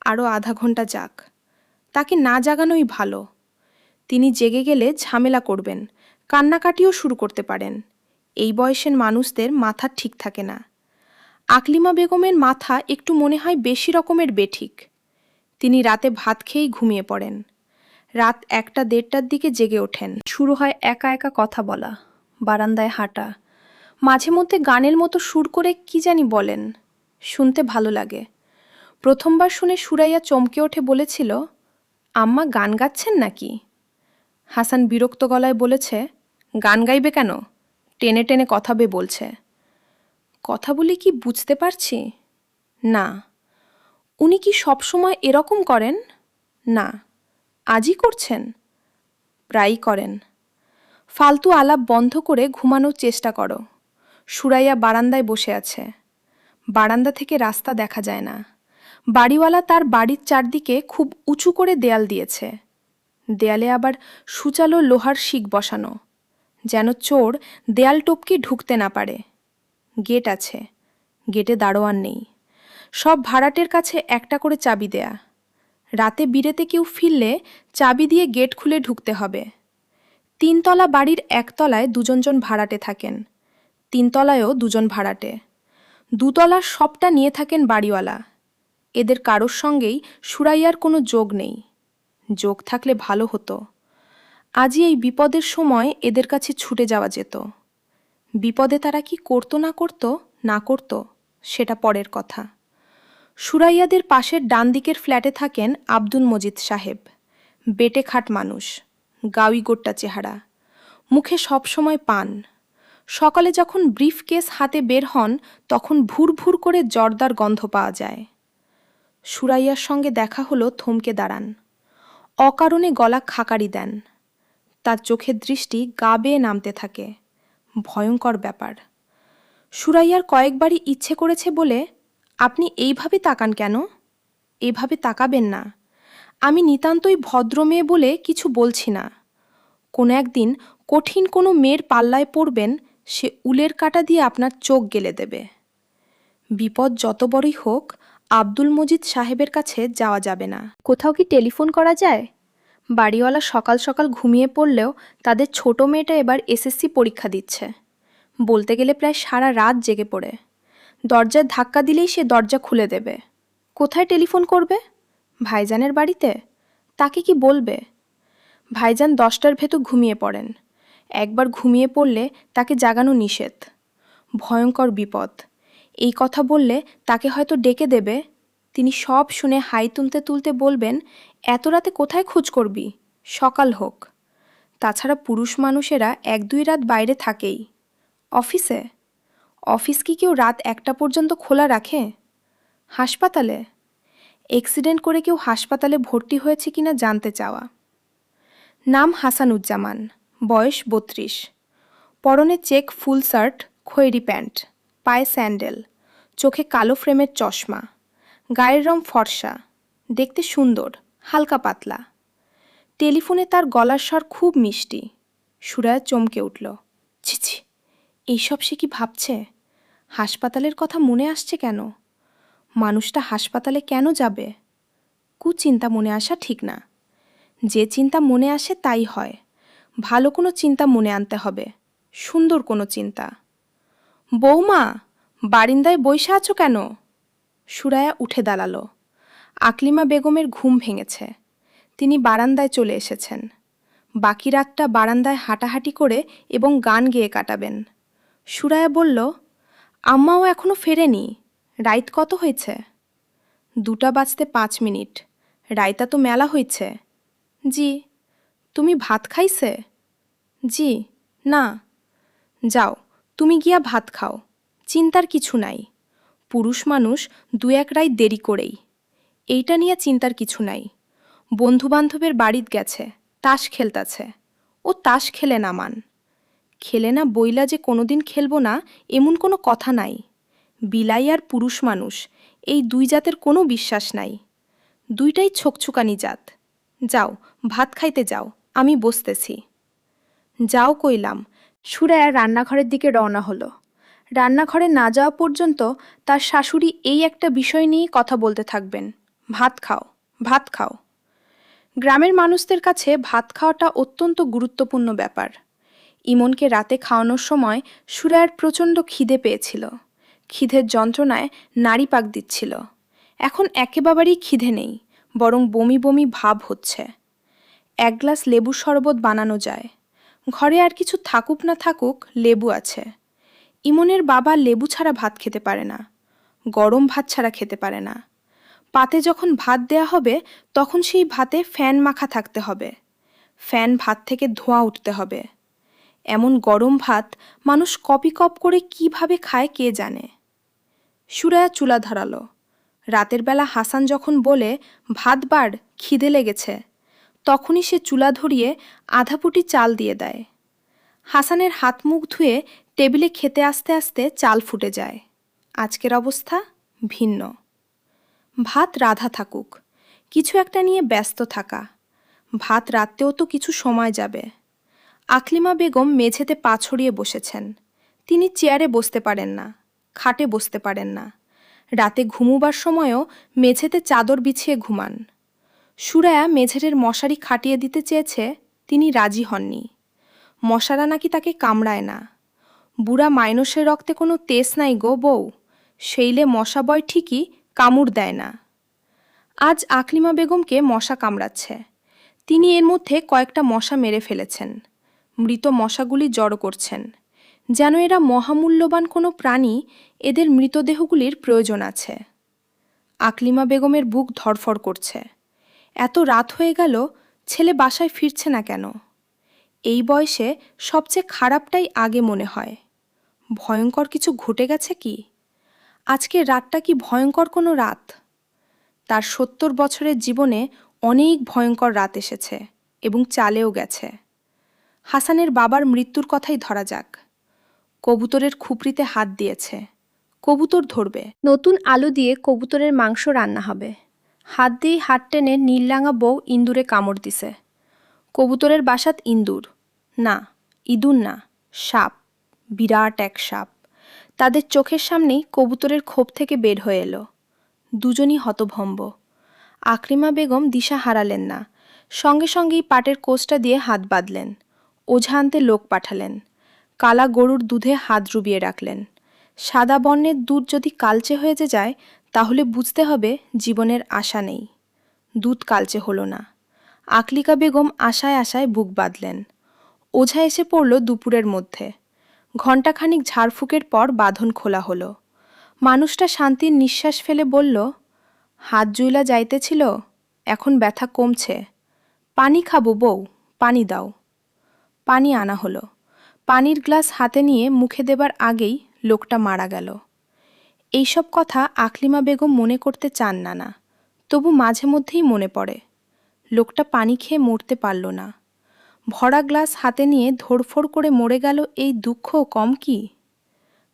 আরও আধা ঘন্টা যাক। তাকে না জাগানোই ভালো। তিনি জেগে গেলে ঝামেলা করবেন, কান্নাকাটিও শুরু করতে পারেন। এই বয়সের মানুষদের মাথা ঠিক থাকে না। আকলিমা বেগমের মাথা একটু মনে হয় বেশি রকমের বেঠিক। তিনি রাতে ভাত খেয়েই ঘুমিয়ে পড়েন। রাত 1টা 1:30টার দিকে জেগে ওঠেন। শুরু হয় একা একা কথা বলা, বারান্দায় হাঁটা। মাঝে মধ্যে গানের মতো সুর করে কি জানি বলেন। শুনতে ভালো লাগে। প্রথমবার শুনে সুরাইয়া চমকে ওঠে, বলেছিল, আম্মা গান গাচ্ছেন নাকি? হাসান বিরক্ত গলায় বলেছে, গান গাইবে কেন? টেনে টেনে কথা বলছে। কথা বলে কি বুঝতে পারছি? না। উনি কি সবসময় এরকম করেন? না। আজই করছেন? প্রায়ই করেন। ফালতু আলাপ বন্ধ করে ঘুমানোর চেষ্টা করো। সুরাইয়া বারান্দায় বসে আছে। বারান্দা থেকে রাস্তা দেখা যায় না। বাড়িওয়ালা তার বাড়ির চারদিকে খুব উঁচু করে দেয়াল দিয়েছে। দেয়ালে আবার সূচালো লোহার শিক বসানো, যেন চোর দেয়াল টপকে ঢুকতে না পারে। গেট আছে। গেটে দারোয়ান নেই। সব ভাড়াটের কাছে একটা করে চাবি দেয়া। রাতে বিরেতে কেউ ফিরলে চাবি দিয়ে গেট খুলে ঢুকতে হবে। 3তলা বাড়ির 1তলায় 2জন ভাড়াটে থাকেন। 3তলায়ও 2জন ভাড়াটে। 2তলার সবটা নিয়ে থাকেন বাড়িওয়ালা। এদের কারোর সঙ্গেই সুরাইয়ার কোনো যোগ নেই। যোগ থাকলে ভালো হতো। আজই এই বিপদের সময় এদের কাছে ছুটে যাওয়া যেত। বিপদে তারা কি করতো না করতো সেটা পরের কথা। সুরাইয়াদের পাশের ডান দিকের ফ্ল্যাটে থাকেন আব্দুল মজিদ সাহেব। বেটে খাট মানুষ, গাউই গোট্টা চেহারা, মুখে সবসময় পান। সকালে যখন ব্রিফ কেস হাতে বের হন তখন ভুর ভুর করে জর্দার গন্ধ পাওয়া যায়। সুরাইয়ার সঙ্গে দেখা হলো থমকে দাঁড়ান। অকারণে গলা খাকারি দেন। তার চোখের দৃষ্টি গা বেয়ে নামতে থাকে। ভয়ঙ্কর ব্যাপার। সুরাইয়ার কয়েকবারই ইচ্ছে করেছে বলে, আপনি এইভাবে তাকান কেন? এভাবে তাকাবেন না। আমি নিতান্তই ভদ্র মেয়ে বলে কিছু বলছি না। কোনো একদিন কঠিন কোনো মেয়ের পাল্লায় পড়বেন, সে উলের কাঁটা দিয়ে আপনার চোখ গেলে দেবে। বিপদ যত বড়ই হোক, আব্দুল মজিদ সাহেবের কাছে যাওয়া যাবে না। কোথাও কি টেলিফোন করা যায়? বাড়িওয়ালা সকাল সকাল ঘুমিয়ে পড়লেও তাদের ছোট মেয়েটা এবার এসএসসি পরীক্ষা দিচ্ছে। বলতে গেলে প্রায় সারা রাত জেগে পড়ে। দরজায় ধাক্কা দিলেই সে দরজা খুলে দেবে। কোথায় টেলিফোন করবে? ভাইজানের বাড়িতে? তাকে কি বলবে? ভাইজান 10টার ভেতর ঘুমিয়ে পড়েন। একবার ঘুমিয়ে পড়লে তাকে জাগানো নিষেধ। ভয়ঙ্কর বিপদ। এই কথা বললে তাকে হয়তো ডেকে দেবে। তিনি সব শুনে হাই তুলতে তুলতে বলবেন, এত রাতে কোথায় খোঁজ করবি? সকাল হোক। তাছাড়া পুরুষ মানুষেরা 1-2 রাত বাইরে থাকেই। অফিসে? অফিস কি কেউ রাত 1টা পর্যন্ত খোলা রাখে? হাসপাতালে? অ্যাক্সিডেন্ট করে কেউ হাসপাতালে ভর্তি হয়েছে কিনা জানতে চাওয়া। নাম হাসানুজ্জামান, বয়স 32, পরনে চেক ফুল শার্ট, খয়েরি প্যান্ট, পায়ে স্যান্ডেল, চোখে কালো ফ্রেমের চশমা, গায়ের রং ফর্সা, দেখতে সুন্দর, হালকা পাতলা। টেলিফোনে তার গলার স্বর খুব মিষ্টি। সুরায়া চমকে উঠল। ছিছি, এইসব সে কি ভাবছে? হাসপাতালের কথা মনে আসছে কেন? মানুষটা হাসপাতালে কেন যাবে? কুচিন্তা মনে আসা ঠিক না। যে চিন্তা মনে আসে তাই হয়। ভালো কোনো চিন্তা মনে আনতে হবে, সুন্দর কোনো চিন্তা। বৌমা, বারিন্দায় বইসা আছো কেন? সুরায়া উঠে দাঁড়ালো। আকলিমা বেগমের ঘুম ভেঙেছে। তিনি বারান্দায় চলে এসেছেন। বাকি রাতটা বারান্দায় হাঁটাহাঁটি করে এবং গান গেয়ে কাটাবেন। সুরায়া বলল, আম্মাও এখনো ফেরেনি। রাইত কত হয়েছে? 2টা বাজতে 5 মিনিট। রাইতা তো মেলা হইছে। জি। তুমি ভাত খাইছে? জি। না। যাও, তুমি গিয়া ভাত খাও। চিন্তার কিছু নাই। পুরুষ মানুষ 2-1 রাত দেরি করেই। এইটা নিয়ে চিন্তার কিছু নাই। বন্ধুবান্ধবের বাড়িত গেছে, তাস খেলতাছে। ও তাস খেলে না মান। খেলে না বইলা যে কোনোদিন খেলব না এমন কোনো কথা নাই। বিলাই আর পুরুষ মানুষ, এই 2 জাতের কোনো বিশ্বাস নাই। 2টাই ছোকছুকানি জাত। যাও, ভাত খাইতে যাও, আমি বসতেছি। যাও কইলাম। সুরায়া রান্নাঘরের দিকে রওনা হলো। রান্নাঘরে না যাওয়া পর্যন্ত তার শাশুড়ি এই একটা বিষয় নিয়েই কথা বলতে থাকবেন, ভাত খাও, ভাত খাও। গ্রামের মানুষদের কাছে ভাত খাওয়াটা অত্যন্ত গুরুত্বপূর্ণ ব্যাপার। ইমনকে রাতে খাওয়ানোর সময় সুরায়ার প্রচণ্ড খিদে পেয়েছিল। খিদের যন্ত্রণায় নাড়ি পাক দিচ্ছিল। এখন একেবারেই খিদে নেই, বরং বমি বমি ভাব হচ্ছে। 1 গ্লাস লেবু শরবত বানানো যায়। ঘরে আর কিছু থাকুক না থাকুক, লেবু আছে। ইমনের বাবা লেবু ছাড়া ভাত খেতে পারে না, গরম ভাত ছাড়া খেতে পারে না। পাতে যখন ভাত দেয়া হবে তখন সেই ভাতে ফ্যান মাখা থাকতে হবে। ফ্যান ভাত থেকে ধোঁয়া উঠতে হবে। এমন গরম ভাত মানুষ কপি কপ করে কিভাবে খায় কে জানে। সুরায়া চুলা ধরালো। রাতের বেলা হাসান যখন বলে, ভাত বাড়, খিদে লেগেছে, তখনই সে চুলা ধরিয়ে আধাপুটি চাল দিয়ে দেয়। হাসানের হাত মুখ ধুয়ে টেবিলে খেতে আসতে আসতে চাল ফুটে যায়। আজকের অবস্থা ভিন্ন। ভাত রাধা থাকুক, কিছু একটা নিয়ে ব্যস্ত থাকা। ভাত রাঁধতেও তো কিছু সময় যাবে। আকলিমা বেগম মেঝেতে পা ছড়িয়ে বসেছেন। তিনি চেয়ারে বসতে পারেন না, খাটে বসতে পারেন না। রাতে ঘুমুবার সময়ও মেঝেতে চাদর বিছিয়ে ঘুমান। সুরায়া মেঝের মশারি খাটিয়ে দিতে চেয়েছে, তিনি রাজি হননি। মশারা নাকি তাকে কামড়ায় না। বুড়া মাইনসের রক্তে কোনো তেজ নাই গো বউ, সেইলে মশা বয় ঠিকই, কামড় দেয় না। আজ আকলিমা বেগমকে মশা কামড়াচ্ছে। তিনি এর মধ্যে কয়েকটা মশা মেরে ফেলেছেন। মৃত মশাগুলি জড়ো করছেন, যেন এরা মহামূল্যবান কোনো প্রাণী, এদের মৃতদেহগুলির প্রয়োজন আছে। আকলিমা বেগমের বুক ধড়ফড় করছে। এত রাত হয়ে গেল, ছেলে বাসায় ফিরছে না কেন? এই বয়সে সবচেয়ে খারাপটাই আগে মনে হয়। ভয়ঙ্কর কিছু ঘটে গেছে কি? আজকের রাতটা কি ভয়ঙ্কর কোনো রাত? তার 70 বছরের জীবনে অনেক ভয়ঙ্কর রাত এসেছে এবং চালেও গেছে। হাসানের বাবার মৃত্যুর কথাই ধরা যাক। কবুতরের খুপড়িতে হাত দিয়েছে, কবুতর ধরবে। নতুন আলু দিয়ে কবুতরের মাংস রান্না হবে। হাত দিয়ে হাত টেনে নীলরাঙা বউ ইঁদুরে কামড় দিছে। কবুতরের বাসাত ইঁদুর না, ইঁদুর না, সাপ, বিরাট এক সাপ। তাদের চোখের সামনেই কবুতরের খোপ থেকে বের হয়ে এলো। দুজনই হতভম্ব। আকলিমা বেগম দিশা হারালেন না। সঙ্গে সঙ্গেই পাটের কোষটা দিয়ে হাত বাঁধলেন। ওঝা আনতে লোক পাঠালেন। কালা গরুর দুধে হাত ডুবিয়ে রাখলেন। সাদা বর্ণের দুধ যদি কালচে হয়ে যায় তাহলে বুঝতে হবে জীবনের আশা নেই। দুধ কালচে হলো না। আকলিকা বেগম আশায় আশায় বুক বাঁধলেন। ওঝা এসে পড়ল দুপুরের মধ্যে। ঘণ্টাখানিক ঝাড়ফুঁকের পর বাঁধন খোলা হলো। মানুষটা শান্তির নিঃশ্বাস ফেলে বলল, হাত জুইলা যাইতেছিল, এখন ব্যথা কমছে। পানি খাবো বউ, পানি দাও। পানি আনা হলো। পানির গ্লাস হাতে নিয়ে মুখে দেবার আগেই লোকটা মারা গেল। এইসব কথা আকলিমা বেগম মনে করতে চান না, তবু মাঝে মধ্যেই মনে পড়ে। লোকটা পানি খেয়ে মরতে পারল না। ভরা গ্লাস হাতে নিয়ে ধড়ফড় করে মরে গেল, এই দুঃখ কম কি?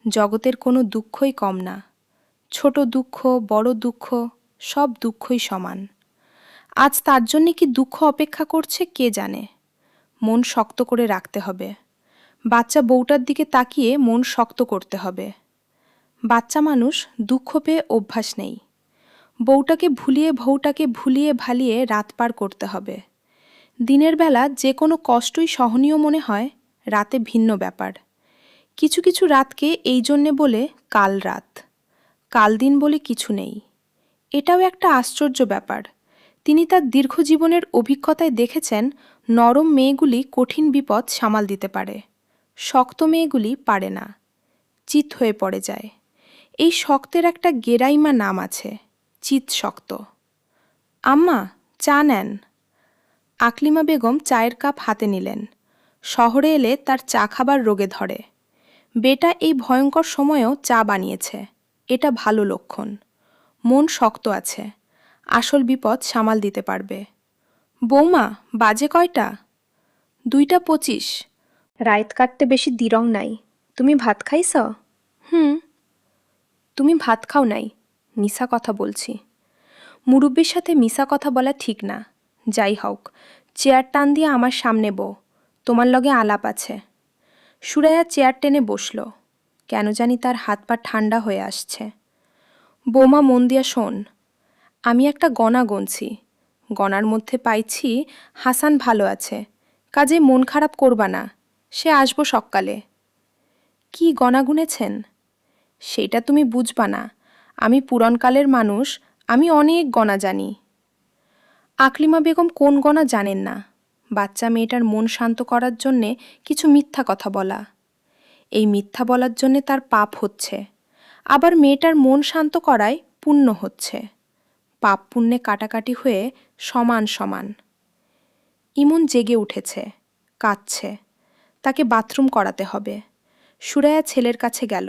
জগতের কোনো দুঃখই কম না। ছোট দুঃখ, বড় দুঃখ, সব দুঃখই সমান। আজ তার জন্যে কি দুঃখ অপেক্ষা করছে কে জানে। মন শক্ত করে রাখতে হবে। বাচ্চা বউটার দিকে তাকিয়ে মন শক্ত করতে হবে। বাচ্চা মানুষ দুঃখ পেয়ে অভ্যাস নেই। বউটাকে ভুলিয়ে ভালিয়ে রাত পার করতে হবে। দিনের বেলা যে কোনো কষ্টই সহনীয় মনে হয়, রাতে ভিন্ন ব্যাপার। কিছু কিছু রাতকে এই জন্যে বলে কাল রাত, কাল দিন বলে কিছু নেই। এটাও একটা আশ্চর্য ব্যাপার। তিনি তার দীর্ঘ জীবনের অভিজ্ঞতায় দেখেছেন, নরম মেয়েগুলি কঠিন বিপদ সামাল দিতে পারে, শক্ত মেয়েগুলি পারে না, চিত হয়ে পড়ে যায়। এই শক্তের একটা গেরাইমা নাম আছে, চিত শক্ত। আম্মা, চা নেন। আকলিমা বেগম চায়ের কাপ হাতে নিলেন। শহরে এলে তার চা খাবার রোগে ধরে। বেটা এই ভয়ঙ্কর সময়েও চা বানিয়েছে, এটা ভালো লক্ষণ। মন শক্ত আছে, আসল বিপদ সামাল দিতে পারবে। বৌমা, বাজে কয়টা? 2:25। রাইত কাটতে বেশি দিরং নাই। তুমি ভাত খাইছ? হুম। তুমি ভাত খাও নাই, মিশা কথা বলছি। মুরব্বির সাথে মিশা কথা বলা ঠিক না। যাই হোক, চেয়ার টান দিয়ে আমার সামনে বো, তোমার লগে আলাপ আছে। সুরাইয়া চেয়ার টেনে বসল। কেন জানি তার হাত পা ঠান্ডা হয়ে আসছে। বৌমা, মন দিয়া শোন। আমি একটা গণা গুনছি। গণার মধ্যে পাইছি হাসান ভালো আছে, কাজে মন খারাপ করবা না, সে আসবো সকালে। কি গণা গুনেছেন? সেটা তুমি বুঝবা না। আমি পুরনকালের মানুষ, আমি অনেক গণা জানি। আকলিমা বেগম কোন গণা জানেন না। বাচ্চা মেয়েটার মন শান্ত করার জন্যে কিছু মিথ্যা কথা বলা। এই মিথ্যা বলার জন্যে তার পাপ হচ্ছে, আবার মেয়েটার মন শান্ত করায় পুণ্য হচ্ছে। পাপ পুণ্যে কাটাকাটি হয়ে সমান সমান। ইমন জেগে উঠেছে, কাঁদছে। তাকে বাথরুম করাতে হবে। সুরাইয়া ছেলের কাছে গেল।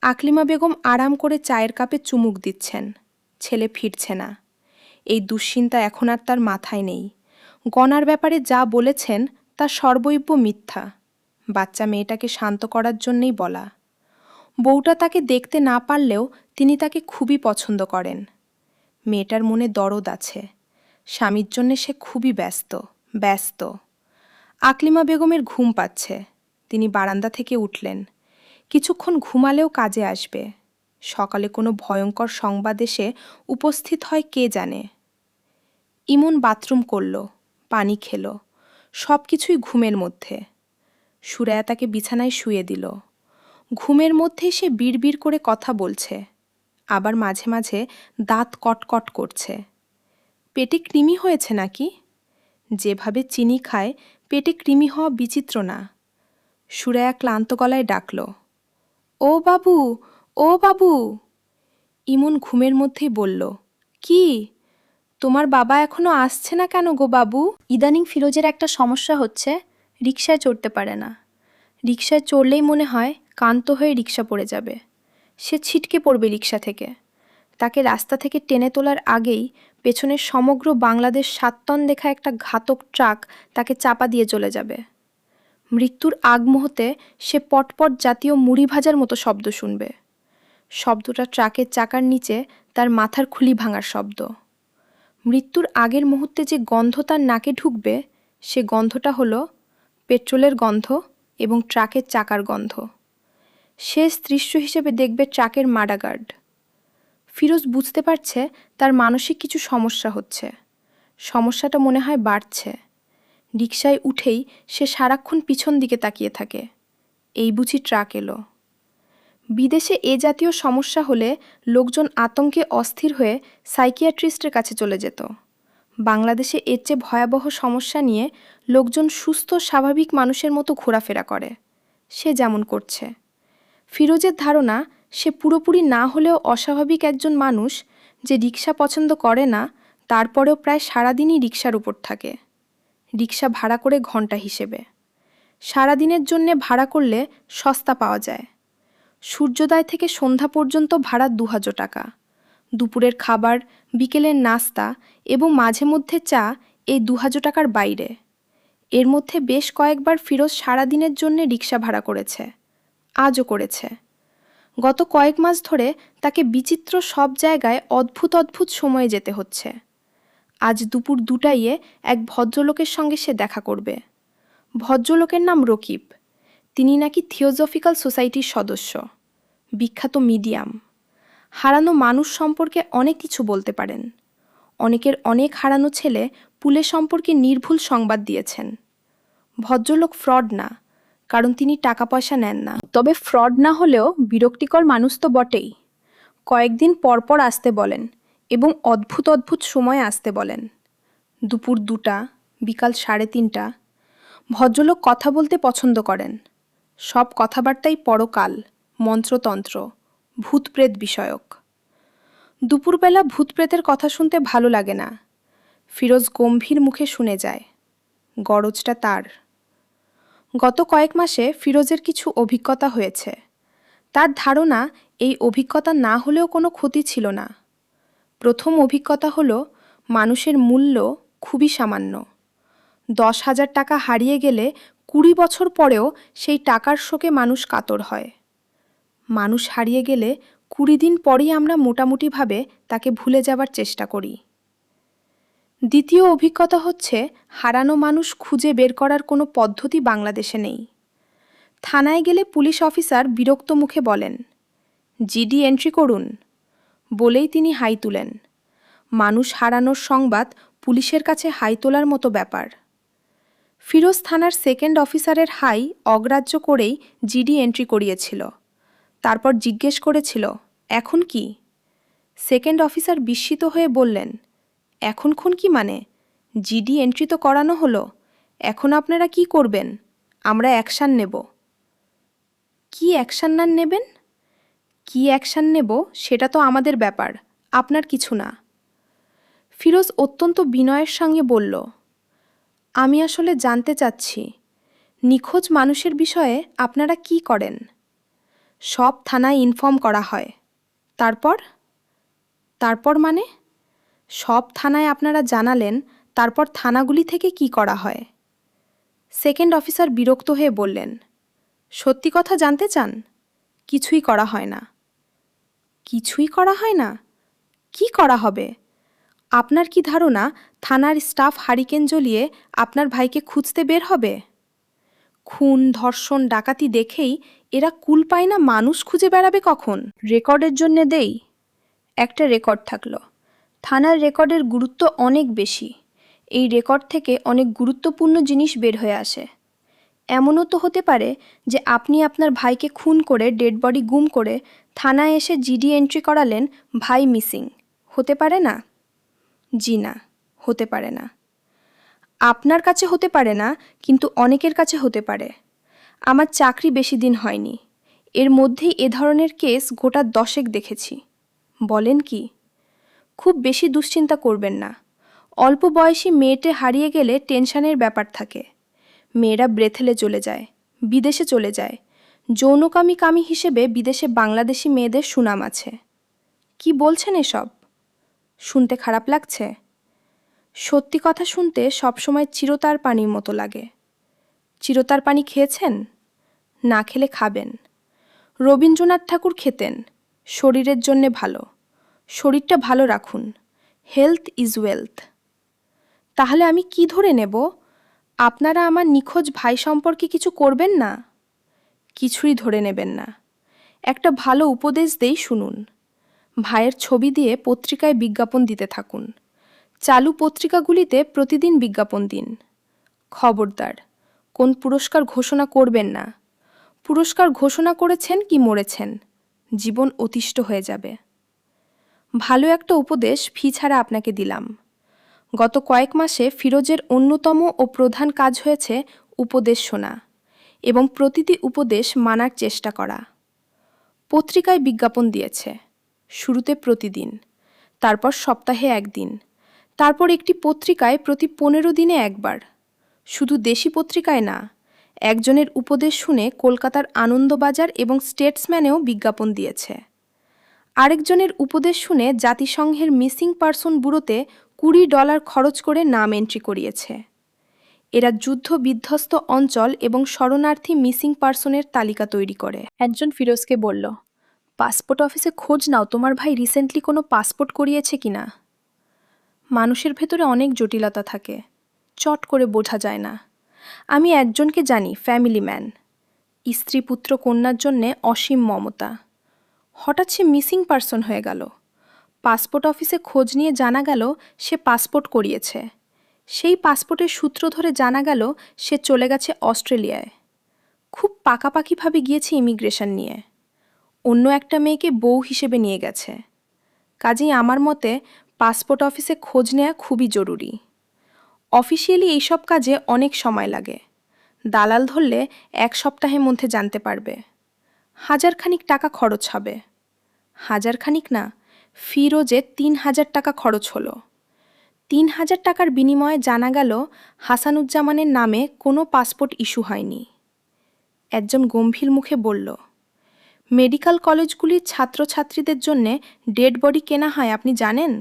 আকলিমা বেগম আরাম করে চায়ের কাপে চুমুক দিচ্ছেন। ছেলে ফিরছে না। এই দুশ্চিন্তা এখন আর তার মাথায় নেই। গণার ব্যাপারে যা বলেছেন তা সর্বৈব মিথ্যা। বাচ্চা মেয়েটাকে শান্ত করার জন্যেই বলা। বউটা তাকে দেখতে না পারলেও তিনি তাকে খুবই পছন্দ করেন। মেয়েটার মনে দরদ আছে। স্বামীর জন্যে সে খুবই ব্যস্ত। আকলিমা বেগমের ঘুম পাচ্ছে। তিনি বারান্দা থেকে উঠলেন। কিছুক্ষণ ঘুমালেও কাজে আসবে। সকালে কোনো ভয়ঙ্কর সংবাদ এসে উপস্থিত হয় কে জানে। ইমন বাথরুম করল, পানি খেল, সব কিছুই ঘুমের মধ্যে। সুরাইয়া তাকে বিছানায় শুয়ে দিল। ঘুমের মধ্যেই সে বিড়বিড় করে কথা বলছে, আবার মাঝে মাঝে দাঁত কটকট করছে। পেটে কৃমি হয়েছে নাকি? যেভাবে চিনি খায়, পেটে কৃমি হওয়া বিচিত্র না। সুরাইয়া ক্লান্ত গলায় ডাকল, ও বাবু, ও বাবু। ইমন ঘুমের মধ্যেই বলল, কি? তোমার বাবা এখনো আসছে না কেন গো বাবু? ইদানিং ফিরোজের একটা সমস্যা হচ্ছে, রিকশায় চড়তে পারে না। রিকশায় চড়লেই মনে হয় কান্ত হয়ে রিকশা পড়ে যাবে। সে ছিটকে পড়বে রিকশা থেকে। তাকে রাস্তা থেকে টেনে তোলার আগেই পেছনের সমগ্র বাংলাদেশ 7 টন দেখা একটা ঘাতক ট্রাক তাকে চাপা দিয়ে চলে যাবে। মৃত্যুর আগ মুহূর্তে সে পটপট জাতীয় মুড়ি ভাজার মতো শব্দ শুনবে। শব্দটা ট্রাকের চাকার নিচে তার মাথার খুলি ভাঙার শব্দ। মৃত্যুর আগের মুহূর্তে যে গন্ধ তার নাকে ঢুকবে, সে গন্ধটা হলো পেট্রোলের গন্ধ এবং ট্রাকের চাকার গন্ধ। শেষ দৃশ্য হিসেবে দেখবে ট্রাকের মাডাগার্ড। ফিরোজ বুঝতে পারছে তার মানসিক কিছু সমস্যা হচ্ছে। সমস্যাটা মনে হয় বাড়ছে। রিকশায় উঠেই সে সারাক্ষণ পিছন দিকে তাকিয়ে থাকে। এই বুঝি ট্রাক এলো। বিদেশে এ জাতীয় সমস্যা হলে লোকজন আতঙ্কে অস্থির হয়ে সাইকিয়াট্রিস্টের কাছে চলে যেত। বাংলাদেশে এর চেয়ে ভয়াবহ সমস্যা নিয়ে লোকজন সুস্থ স্বাভাবিক মানুষের মতো ঘোরাফেরা করে। সে যেমন করছে। ফিরোজের ধারণা সে পুরোপুরি না হলেও অস্বাভাবিক একজন মানুষ যে রিকশা পছন্দ করে না, তারপরেও প্রায় সারাদিনই রিকশার উপর থাকে, রিকশা ভাড়া করে ঘন্টা হিসেবে। সারাদিনের জন্যে ভাড়া করলে সস্তা পাওয়া যায়। সূর্যোদয় থেকে সন্ধ্যা পর্যন্ত ভাড়া 2000 টাকা। দুপুরের খাবার, বিকেলের নাস্তা এবং মাঝে মধ্যে চা এই 2000 টাকার বাইরে। এর মধ্যে বেশ কয়েকবার ফিরোজ সারাদিনের জন্যে রিকশা ভাড়া করেছে, আজও করেছে। গত কয়েক মাস ধরে তাকে বিচিত্র সব জায়গায় অদ্ভুত অদ্ভুত সময়ে যেতে হচ্ছে। আজ দুপুর 2টায় এক ভদ্রলোকের সঙ্গে সে দেখা করবে। ভদ্রলোকের নাম রকিব। তিনি নাকি থিওজফিক্যাল সোসাইটির সদস্য, বিখ্যাত মিডিয়াম। হারানো মানুষ সম্পর্কে অনেক কিছু বলতে পারেন। অনেকের অনেক হারানো ছেলে পুলে সম্পর্কে নির্ভুল সংবাদ দিয়েছেন। ভদ্রলোক ফ্রড না, কারণ তিনি টাকা পয়সা নেন না। তবে ফ্রড না হলেও বিরক্তিকর মানুষ তো বটেই। কয়েকদিন পরপর আসতে বলেন এবং অদ্ভুত অদ্ভুত সময়ে আসতে বলেন। দুপুর 2টা, বিকাল 3:30। ভদ্রলোক কথা বলতে পছন্দ করেন। সব কথাবার্তাই পরকাল, মন্ত্রতন্ত্র, ভূতপ্রেত বিষয়ক। দুপুরবেলা ভূতপ্রেতের কথা শুনতে ভালো লাগে না। ফিরোজ গম্ভীর মুখে শুনে যায়। গরজটা তার। গত কয়েক মাসে ফিরোজের কিছু অভিজ্ঞতা হয়েছে। তার ধারণা এই অভিজ্ঞতা না হলেও কোনো ক্ষতি ছিল না। প্রথম অভিজ্ঞতা হলো মানুষের মূল্য খুবই সামান্য। 10,000 টাকা হারিয়ে গেলে 20 বছর পরেও সেই টাকার শোকে মানুষ কাতর হয়। মানুষ হারিয়ে গেলে 20 দিন পরেই আমরা মোটামুটিভাবে তাকে ভুলে যাবার চেষ্টা করি। দ্বিতীয় অভিজ্ঞতা হচ্ছে হারানো মানুষ খুঁজে বের করার কোনো পদ্ধতি বাংলাদেশে নেই। থানায় গেলে পুলিশ অফিসার বিরক্ত মুখে বলেন, জিডি এন্ট্রি করুন। বলেই তিনি হাই তুলেন। মানুষ হারানোর সংবাদ পুলিশের কাছে হাই তোলার মতো ব্যাপার। ফিরোজ থানার সেকেন্ড অফিসারের হাই অগ্রাহ্য করেই জিডি এন্ট্রি করিয়েছিল। তারপর জিজ্ঞেস করেছিল, এখন কি? সেকেন্ড অফিসার বিস্মিত হয়ে বললেন, এখন কি মানে? জিডি এন্ট্রি তো করানো হলো, এখন আপনারা কি করবেন? আমরা অ্যাকশান নেব। কি অ্যাকশান নেবেন? কি অ্যাকশান নেব সেটা তো আমাদের ব্যাপার, আপনার কিছু না। ফিরোজ অত্যন্ত বিনয়ের সঙ্গে বলল, আমি আসলে জানতে চাচ্ছি, নিখোঁজ মানুষের বিষয়ে আপনারা কি করেন? সব থানায় ইনফর্ম করা হয়। তারপর মানে? সব থানায় আপনারা জানালেন, তারপর থানাগুলি থেকে কি করা হয়? সেকেন্ড অফিসার বিরক্ত হয়ে বললেন, সত্যি কথা জানতে চান? কিছুই করা হয় না। কিছুই করা হয় না? কি করা হবে? আপনার কি ধারণা থানার স্টাফ হারিকেন জ্বলিয়ে আপনার ভাইকে খুঁজতে বের হবে? খুন, ধর্ষণ, ডাকাতি দেখেই এরা কুল পায় না মানুষ খুঁজে বেড়াবে কখন? রেকর্ডের জন্যে দেই। একটা রেকর্ড থাকলো। থানার রেকর্ডের গুরুত্ব অনেক বেশি। এই রেকর্ড থেকে অনেক গুরুত্বপূর্ণ জিনিস বের হয়ে আসে। এমনও তো হতে পারে যে আপনি আপনার ভাইকে খুন করে ডেড বডি গুম করে থানায় এসে জিডি এন্ট্রি করালেন, ভাই মিসিং। হতে পারে না? জি না, হতে পারে না। আপনার কাছে হতে পারে না, কিন্তু অনেকের কাছে হতে পারে। আমার চাকরি বেশি দিন হয়নি, এর মধ্যেই এ ধরনের কেস গোটা 10 দেখেছি। বলেন কি? খুব বেশি দুশ্চিন্তা করবেন না। অল্প বয়সী মেয়েটে হারিয়ে গেলে টেনশনের ব্যাপার থাকে। মেয়েরা ব্রেথেলে চলে যায়, বিদেশে চলে যায়। যৌনকামী হিসেবে বিদেশে বাংলাদেশি মেয়েদের সুনাম আছে। কি বলছেন এসব? শুনতে খারাপ লাগছে? সত্যি কথা শুনতে সবসময় চিরতার পানির মতো লাগে। চিরতার পানি খেয়েছেন? না খেলে খাবেন। রবীন্দ্রনাথ ঠাকুর খেতেন, শরীরের জন্যে ভালো। শরীরটা ভালো রাখুন, হেলথ ইজ ওয়েলথ। তাহলে আমি কি ধরে নেব? আপনারা আমার নিখোঁজ ভাই সম্পর্কে কিছু করবেন না? কিছুই ধরে নেবেন না। একটা ভালো উপদেশ দেই, শুনুন। ভাইয়ের ছবি দিয়ে পত্রিকায় বিজ্ঞাপন দিতে থাকুন। চালু পত্রিকাগুলিতে প্রতিদিন বিজ্ঞাপন দিন। খবরদার, কোন পুরস্কার ঘোষণা করবেন না। পুরস্কার ঘোষণা করেছেন কি মরেছেন, জীবন অতিষ্ঠ হয়ে যাবে। ভালো একটা উপদেশ ফি ছাড়া আপনাকে দিলাম। গত কয়েক মাসে ফিরোজের অন্যতম ও প্রধান কাজ হয়েছে উপদেশ শোনা এবং প্রতিটি উপদেশ মানার চেষ্টা করা। পত্রিকায় বিজ্ঞাপন দিয়েছে, শুরুতে প্রতিদিন, তারপর সপ্তাহে একদিন, তারপর একটি পত্রিকায় প্রতি 15 দিনে একবার। শুধু দেশি পত্রিকায় না, একজনের উপদেশ শুনে কলকাতার আনন্দবাজার এবং স্টেটসম্যানেও বিজ্ঞাপন দিয়েছে। আরেকজনের উপদেশ শুনে জাতিসংঘের মিসিং পারসন ব্যুরোতে $20 খরচ করে নাম এন্ট্রি করিয়েছে। এরা যুদ্ধ বিধ্বস্ত অঞ্চল এবং শরণার্থী মিসিং পারসনের তালিকা তৈরি করে। একজন ফিরোজকে বলল, পাসপোর্ট অফিসে খোঁজ নাও তোমার ভাই রিসেন্টলি কোনো পাসপোর্ট করিয়েছে কিনা। মানুষের ভেতরে অনেক জটিলতা থাকে, চট করে বোঝা যায় না। আমি একজনকে জানি, ফ্যামিলি ম্যান, স্ত্রী পুত্র কন্যার জন্যে অসীম মমতা। হঠাৎ সে মিসিং পারসন হয়ে গেল। পাসপোর্ট অফিসে খোঁজ নিয়ে জানা গেল সে পাসপোর্ট করিয়েছে। সেই পাসপোর্টের সূত্র ধরে জানা গেল সে চলে গেছে অস্ট্রেলিয়ায়। খুব পাকাপাকিভাবে গিয়েছে ইমিগ্রেশন নিয়ে। অন্য একটা মেয়েকে বউ হিসেবে নিয়ে গেছে। কাজেই আমার মতে পাসপোর্ট অফিসে খোঁজ নেওয়া খুবই জরুরি। অফিসিয়ালি এইসব কাজে অনেক সময় লাগে। দালাল ধরলে 1 সপ্তাহের মধ্যে জানতে পারবে। 1000 খানিক টাকা খরচ হবে। 1000 খানিক না, ফিরোজে 3000 টাকা খরচ হলো। 3000 টাকার বিনিময়ে জানা গেল হাসানুজ্জামানের নামে কোনো পাসপোর্ট ইস্যু হয়নি। একজন গম্ভীর মুখে বলল, মেডিকেল কলেজগুলির ছাত্রছাত্রীদের জন্যে ডেড বডি কেনা হয় আপনি জানেন?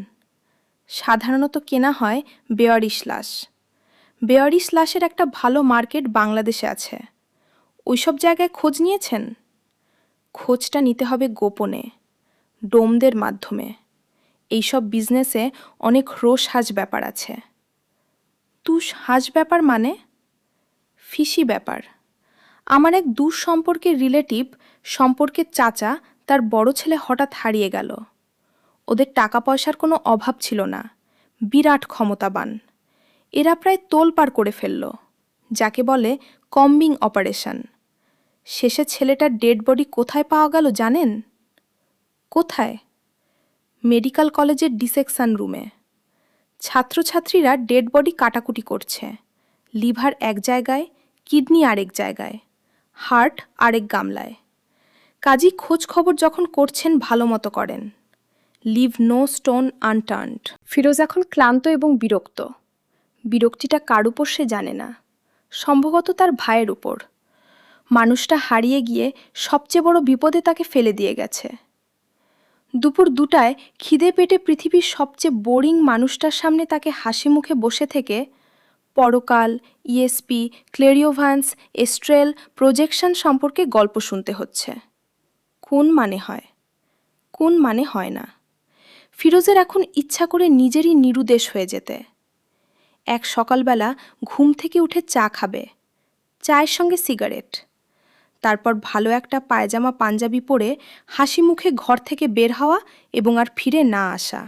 সাধারণত কেনা হয় বেওয়ারিশ লাশ। বেওয়ারিশ লাশের একটা ভালো মার্কেট বাংলাদেশে আছে। ওইসব জায়গায় খোঁজ নিয়েছেন? খোঁজটা নিতে হবে গোপনে, ডোমদের মাধ্যমে। এইসব বিজনেসে অনেক রোষ হাজ ব্যাপার আছে। তুষ হাজ ব্যাপার মানে? ফিশি ব্যাপার। আমার এক দূর সম্পর্কের রিলেটিভ সম্পর্কের চাচা তার বড় ছেলে হঠাৎ হারিয়ে গেল। ওদের টাকা পয়সার কোনো অভাব ছিল না, বিরাট ক্ষমতাবান। এরা প্রায় তোলপাড় করে ফেলল, যাকে বলে কম্বিং অপারেশন। শেষে ছেলেটার ডেড বডি কোথায় পাওয়া গেল জানেন? কোথায়? মেডিকেল কলেজের ডিসেকশন রুমে। ছাত্রছাত্রীরা ডেড বডি কাটাকুটি করছে। লিভার এক জায়গায়, কিডনি আরেক জায়গায়, হার্ট আরেক গামলায়। কাজী খোঁজ খবর যখন করছেন ভালো মতো করেন। Leave no stone unturned. Firoz এখন ক্লান্ত এবং বিরক্ত। বিরক্তিটা কার উপর সে জানে না, সম্ভবত তার ভাইয়ের উপর। মানুষটা হারিয়ে গিয়ে সবচেয়ে বড় বিপদে তাকে ফেলে দিয়ে গেছে। দুপুর 2টায় খিদে পেটে পৃথিবীর সবচেয়ে বোরিং মানুষটার সামনে তাকে হাসি মুখে বসে থেকে পরকাল, ইএসপি, ক্লেরিওভান্স, এস্ট্রেল, প্রজেকশন সম্পর্কে গল্প শুনতে হচ্ছে। কোন মানে হয়, কোন মানে হয় না। ফিরোজের এখন ইচ্ছা করে নিজেরই নিরুদ্দেশ হয়ে যেতে। এক সকালবেলা ঘুম থেকে উঠে চা খাবে, চায়ের সঙ্গে সিগারেট। তারপর ভালো একটা পায়জামা পাঞ্জাবি পরে হাসি মুখে ঘর থেকে বের হওয়া এবং আর ফিরে না আসা।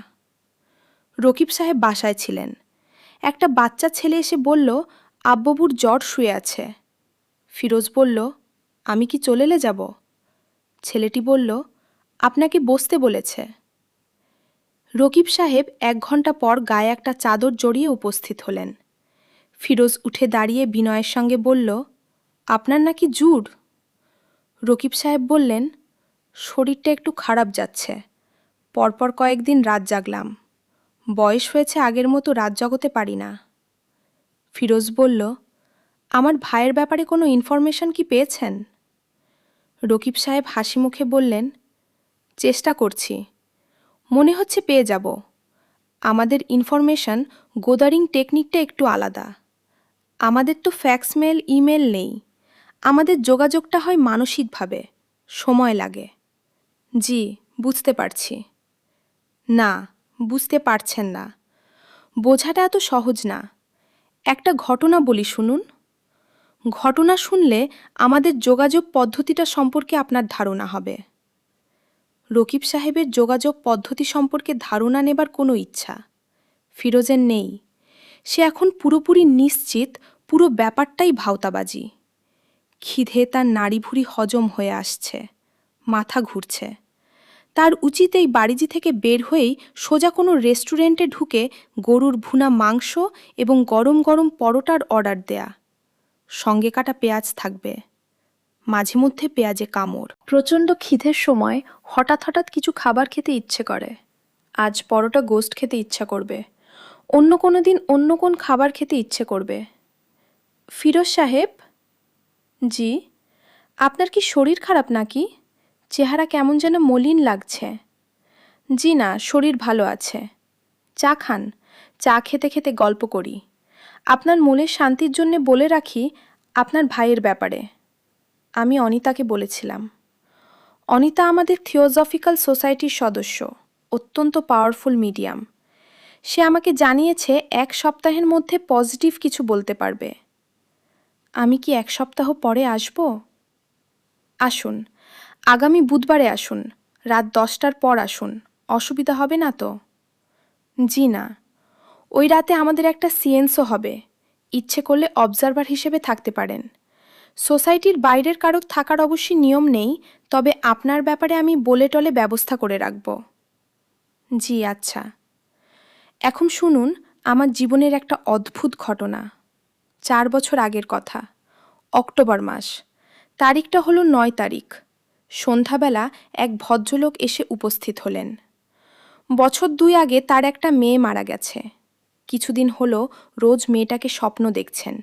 রকিব সাহেব বাসায় ছিলেন। একটা বাচ্চা ছেলে এসে বলল, আব্বুর জ্বর শুয়ে আছে। ফিরোজ বলল, আমি কি চলে যাব? ছেলেটি বলল, আপনাকে বসতে বলেছে। রকিব সাহেব 1 ঘন্টা পর গায়ে একটা চাদর জড়িয়ে উপস্থিত হলেন। ফিরোজ উঠে দাঁড়িয়ে বিনয়ের সঙ্গে বলল, আপনার নাকি জ্বর? রকিব সাহেব বললেন, শরীরটা একটু খারাপ যাচ্ছে। পরপর কয়েকদিন রাত জাগলাম। বয়স হয়েছে, আগের মতো রাত জাগতে পারি না। ফিরোজ বলল, আমার ভাইয়ের ব্যাপারে কোনো ইনফরমেশন কি পেয়েছেন? রকিব সাহেব হাসি মুখে বললেন, চেষ্টা করছি, মনে হচ্ছে পেয়ে যাব। আমাদের ইনফরমেশন গোদারিং টেকনিকটা একটু আলাদা। আমাদের তো ফ্যাক্স মেল, ইমেল নেই। আমাদের যোগাযোগটা হয় মানসিকভাবে, সময় লাগে। জি, বুঝতে পারছি। না, বুঝতে পারছেন না। বোঝাটা এত সহজ না। একটা ঘটনা বলি শুনুন। ঘটনা শুনলে আমাদের যোগাযোগ পদ্ধতিটা সম্পর্কে আপনার ধারণা হবে। রকিব সাহেবের যোগাযোগ পদ্ধতি সম্পর্কে ধারণা নেবার কোনো ইচ্ছা ফিরোজের নেই। সে এখন পুরোপুরি নিশ্চিত পুরো ব্যাপারটাই ভাওতাবাজি। খিদে তার নাড়িভুড়ি হজম হয়ে আসছে, মাথা ঘুরছে। তার উচিত এই বাড়িজি থেকে বের হয়েই সোজা কোনো রেস্টুরেন্টে ঢুকে গরুর ভুনা মাংস এবং গরম গরম পরোটার অর্ডার দেয়া। সঙ্গে কাটা পেঁয়াজ থাকবে। মাঝে মধ্যে পেঁয়াজে কামড়। প্রচণ্ড খিদের সময় হঠাৎ হঠাৎ কিছু খাবার খেতে ইচ্ছে করে। আজ পরোটা গোস্ট খেতে ইচ্ছা করবে, অন্য কোনো দিন অন্য কোন খাবার খেতে ইচ্ছে করবে। ফিরোজ সাহেব? জি? আপনার কি শরীর খারাপ নাকি? চেহারা কেমন যেন মলিন লাগছে। জি না, শরীর ভালো আছে। চা খান, চা খেতে খেতে গল্প করি। আপনার মনের শান্তির জন্যে বলে রাখি আপনার ভাইয়ের ব্যাপারে। আমি অনিতাকে বলেছিলাম। অনিতা আমাদের থিওজফিক্যাল সোসাইটির সদস্য, অত্যন্ত পাওয়ারফুল মিডিয়াম। সে আমাকে জানিয়েছে 1 সপ্তাহের মধ্যে পজিটিভ কিছু বলতে পারবে। আমি কি 1 সপ্তাহ পরে আসব? আসুন, আগামী বুধবারে আসুন, রাত 10টার পর আসুন। অসুবিধা হবে না তো? জি না, ওই রাতে আমাদের একটা সিয়েন্সও হবে। ইচ্ছে করলে অবজারভার হিসেবে থাকতে পারেন। সোসাইটির বাইরের কারো থাকার অবশ্যই নিয়ম নেই, তবে আপনার ব্যাপারে আমি বলে টলে ব্যবস্থা করে রাখব। জি আচ্ছা। এখন শুনুন আমার জীবনের একটা অদ্ভুত ঘটনা। 4 বছর আগের কথা, অক্টোবর মাস। তারিখটা হলো 9 তারিখ। সন্ধ্যাবেলা এক ভদ্রলোক এসে উপস্থিত হলেন। বছর 2 আগে তার একটা মেয়ে মারা গেছে। কিছুদিন হলো রোজ মেয়েটাকে স্বপ্ন দেখছেন।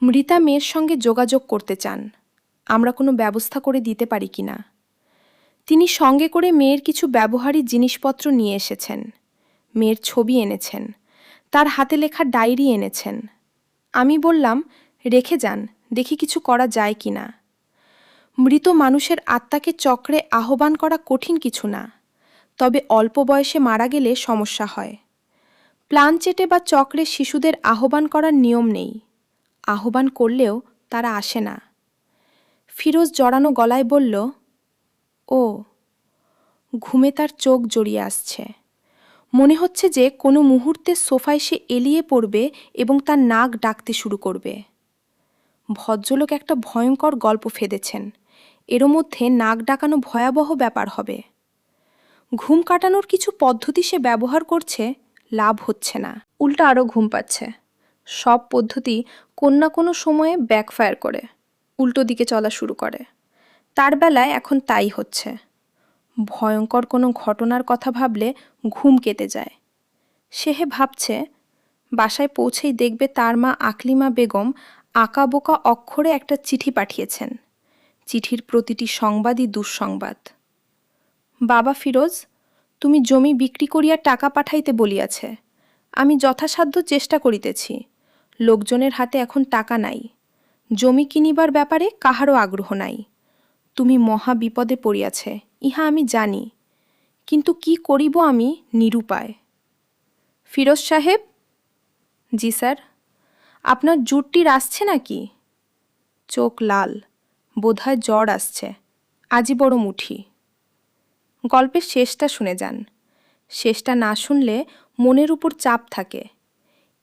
মৃতা মেয়ের সঙ্গে যোগাযোগ করতে চান, আমরা কোনো ব্যবস্থা করে দিতে পারি কি না। তিনি সঙ্গে করে মেয়ের কিছু ব্যবহারী জিনিসপত্র নিয়ে এসেছেন। মেয়ের ছবি এনেছেন, তার হাতে লেখা ডায়েরি এনেছেন। আমি বললাম, রেখে যান, দেখি কিছু করা যায় কি না। মৃত মানুষের আত্মাকে চক্রে আহ্বান করা কঠিন কিছু না, তবে অল্প বয়সে মারা গেলে সমস্যা হয়। প্লানচেটে বা চক্রে শিশুদের আহ্বান করার নিয়ম নেই, আহ্বান করলেও তারা আসে না। ফিরোজ জড়ানো গলায় বলল, ও। ঘুমে তার চোখ জড়িয়ে আসছে। মনে হচ্ছে যে কোনো মুহূর্তে সোফায় সে এলিয়ে পড়বে এবং তার নাক ডাকতে শুরু করবে। ভদ্রলোক একটা ভয়ঙ্কর গল্প ফেঁদেছেন, এরও মধ্যে নাক ডাকানো ভয়াবহ ব্যাপার হবে। ঘুম কাটানোর কিছু পদ্ধতি সে ব্যবহার করছে, লাভ হচ্ছে না, উল্টা আরও ঘুম পাচ্ছে। সব পদ্ধতি কোন না কোনো সময়ে ব্যাকফায়ার করে, উল্টো দিকে চলা শুরু করে। তার বেলায় এখন তাই হচ্ছে। ভয়ঙ্কর কোনো ঘটনার কথা ভাবলে ঘুম কেটে যায়। সে ভাবছে বাসায় পৌঁছেই দেখবে তার মা আকলিমা বেগম আঁকাবোকা অক্ষরে একটা চিঠি পাঠিয়েছেন। চিঠির প্রতিটি সংবাদই দুঃসংবাদ। বাবা ফিরোজ, তুমি জমি বিক্রি করিয়া টাকা পাঠাইতে বলিয়াছে। আমি যথাসাধ্য চেষ্টা করিতেছি। লোকজনের হাতে এখন টাকা নাই। জমি কিনিবার ব্যাপারে কাহারও আগ্রহ নাই। তুমি মহা বিপদে পড়িয়াছে, ইহা আমি জানি, কিন্তু কি করিব আমি নিরুপায়। ফিরোজ সাহেব? জি স্যার। আপনার জুটটির আসছে নাকি? চোখ লাল, বোধহয় জ্বর আসছে, আজই বড় মুঠি। গল্পের শেষটা শুনে যান। শেষটা না শুনলে মনের উপর চাপ থাকে।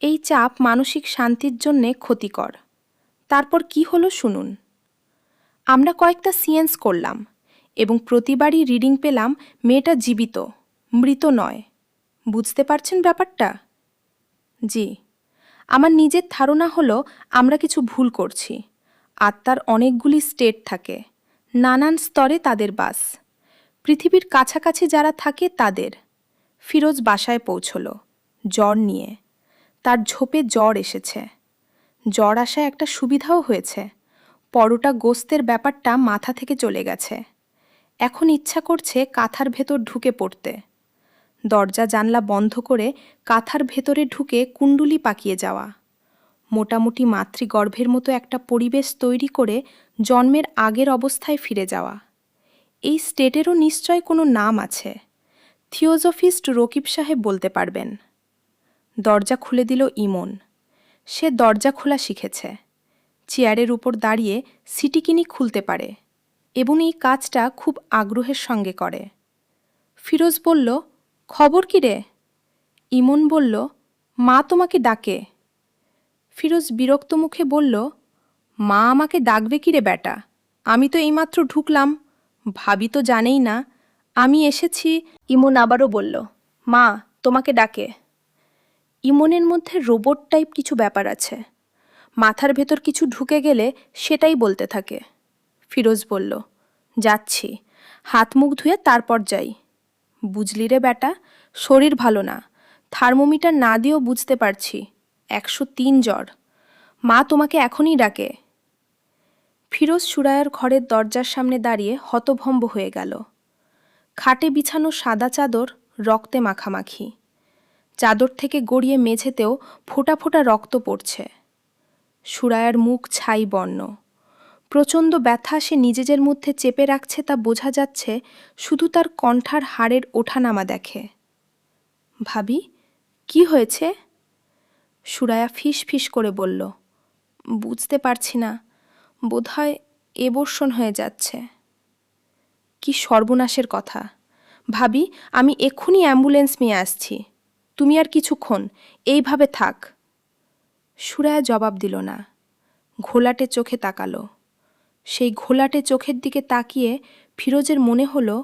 এই চাপ মানসিক শান্তির জন্যে ক্ষতিকর। তারপর কি হলো শুনুন। আমরা কয়েকটা সিয়েন্স করলাম এবং প্রতিবারই রিডিং পেলাম মেয়েটা জীবিত, মৃত নয়। বুঝতে পারছেন ব্যাপারটা? জি। আমার নিজের ধারণা হলো আমরা কিছু ভুল করছি। আত্মার অনেকগুলি স্টেট থাকে, নানান স্তরে তাদের বাস। পৃথিবীর কাছাকাছি যারা থাকে তাদের। ফিরোজ বাসায় পৌঁছল জ্বর নিয়ে। তার ঝোপে জ্বর এসেছে। জ্বর আসায় একটা সুবিধাও হয়েছে, পরোটা গোস্তের ব্যাপারটা মাথা থেকে চলে গেছে। এখন ইচ্ছা করছে কাঁথার ভেতর ঢুকে পড়তে। দরজা জানলা বন্ধ করে কাঁথার ভেতরে ঢুকে কুণ্ডুলি পাকিয়ে যাওয়া, মোটামুটি মাতৃগর্ভের মতো একটা পরিবেশ তৈরি করে জন্মের আগের অবস্থায় ফিরে যাওয়া। এই স্টেটেরও নিশ্চয় কোনো নাম আছে, থিওজফিস্ট রকিব সাহেব বলতে পারবেন। দরজা খুলে দিল ইমন। সে দরজা খোলা শিখেছে, চেয়ারের উপর দাঁড়িয়ে সিটিকিনি খুলতে পারে এবং এই কাজটা খুব আগ্রহের সঙ্গে করে। ফিরোজ বলল, খবর কি রে? ইমন বলল, মা তোমাকে ডাকে। ফিরোজ বিরক্ত মুখে বলল, মা আমাকে ডাকবে কি রে ব্যাটা? আমি তো এইমাত্র ঢুকলাম, ভাবি তো জানেই না আমি এসেছি। ইমন আবারও বলল, মা তোমাকে ডাকে। ইমনের মধ্যে রোবট টাইপ কিছু ব্যাপার আছে, মাথার ভেতর কিছু ঢুকে গেলে সেটাই বলতে থাকে। ফিরোজ বলল, যাচ্ছি, হাত মুখ ধুয়ে তারপর যাই। বুঝলি রে বেটা, শরীর ভালো না, থার্মোমিটার না দিয়েও বুঝতে পারছি 103 জ্বর। মা তোমাকে এখনই ডাকে। ফিরোজ সুরায়ার ঘরের দরজার সামনে দাঁড়িয়ে হতভম্ব হয়ে গেল। খাটে বিছানো সাদা চাদর রক্তে মাখামাখি, চাদর থেকে গড়িয়ে মেঝেতেও ফোঁটা ফোঁটা রক্ত পড়ছে। সুরায়ার মুখ ছাই বর্ণ, প্রচণ্ড ব্যথা সে নিজেদের মধ্যে চেপে রাখছে তা বোঝা যাচ্ছে শুধু তার কণ্ঠার হাড়ের ওঠানামা দেখে। ভাবি, কি হয়েছে? সুরায়া ফিস ফিস করে বলল, বুঝতে পারছি না, বোধহয় এবর্ষণ হয়ে যাচ্ছে। কি সর্বনাশের কথা! ভাবি, আমি এক্ষুনি অ্যাম্বুলেন্স নিয়ে আসছি, তুমি আর কিছুক্ষণ এইভাবে থাক। সুরায়া জবাব দিল না, ঘোলাটে চোখে তাকালো। সেই ঘোলাটে চোখের দিকে তাকিয়ে ফিরোজের মনে হলো